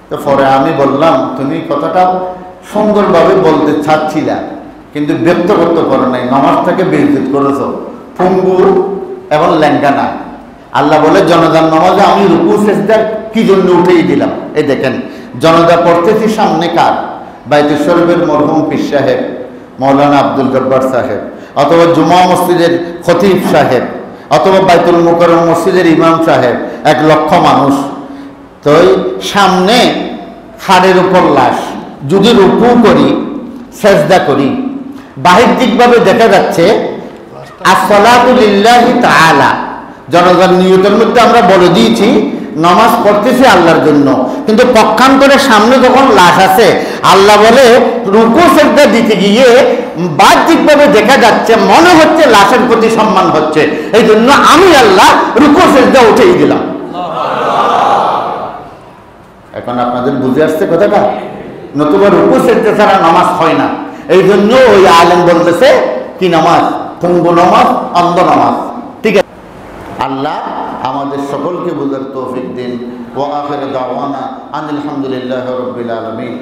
তো পরে আমি বললাম, তুমি কথাটা সুন্দরভাবে বলতে চাচ্ছিলা কিন্তু ব্যক্ত করতে পারো নাই, নামাজটাকে বেইজ্জত করেছো, পুঙ্গু এবং ল্যাঙ্গা না। আল্লাহ বলে জনগণ নামাজে আমি রুকু সেজদা কি জন্য উঠেই দিলাম। এই দেখেন জনতা পড়তেছি সামনে কার? বাইতুল শরীফের মরহুম পীর সাহেব মৌলানা আব্দুল জব্বার সাহেব, অথবা জুমা মসজিদের খতিব সাহেব, অথবা বাইতুল মুকাররম মসজিদের ইমাম সাহেব, 1 লক্ষ মানুষ। তো সামনে হাড়ের উপর লাশ, যদি রুকু করি সেজদা করি, বাহ্যিকভাবে দেখা যাচ্ছে আসসালাতু লিল্লাহি তাআলা, জনগণ নিয়তের মধ্যে আমরা বলে দিয়েছি নামাজ পড়তেছি আল্লাহর জন্য, কিন্তু পক্ষান্তরে সামনে যখন লাশ আছে, আল্লাহ বলে রুকু সেজদা দিতে গিয়ে বাহ্যিকভাবে দেখা যাচ্ছে মনে হচ্ছে লাশের প্রতি সম্মান হচ্ছে, এই জন্য আমি আল্লাহ রুকু সেজদা উঠেই দিলাম। এখন আপনাদের বুঝে আসছে কথাটা? নতুবা রুকু সেজদা ছাড়া নামাজ হয় না। এই জন্য ওই আলেম বলতেছে কি নামাজ? পুঙ্গু নামাজ, অন্ধ নামাজ। ঠিক আছে, আল্লাহ আমাদের সকলকে বুঝার তৌফিক দিন। ওয়া আখিরু দাওয়ানা আনিল হামদুলিল্লাহি রাব্বিল আলামিন।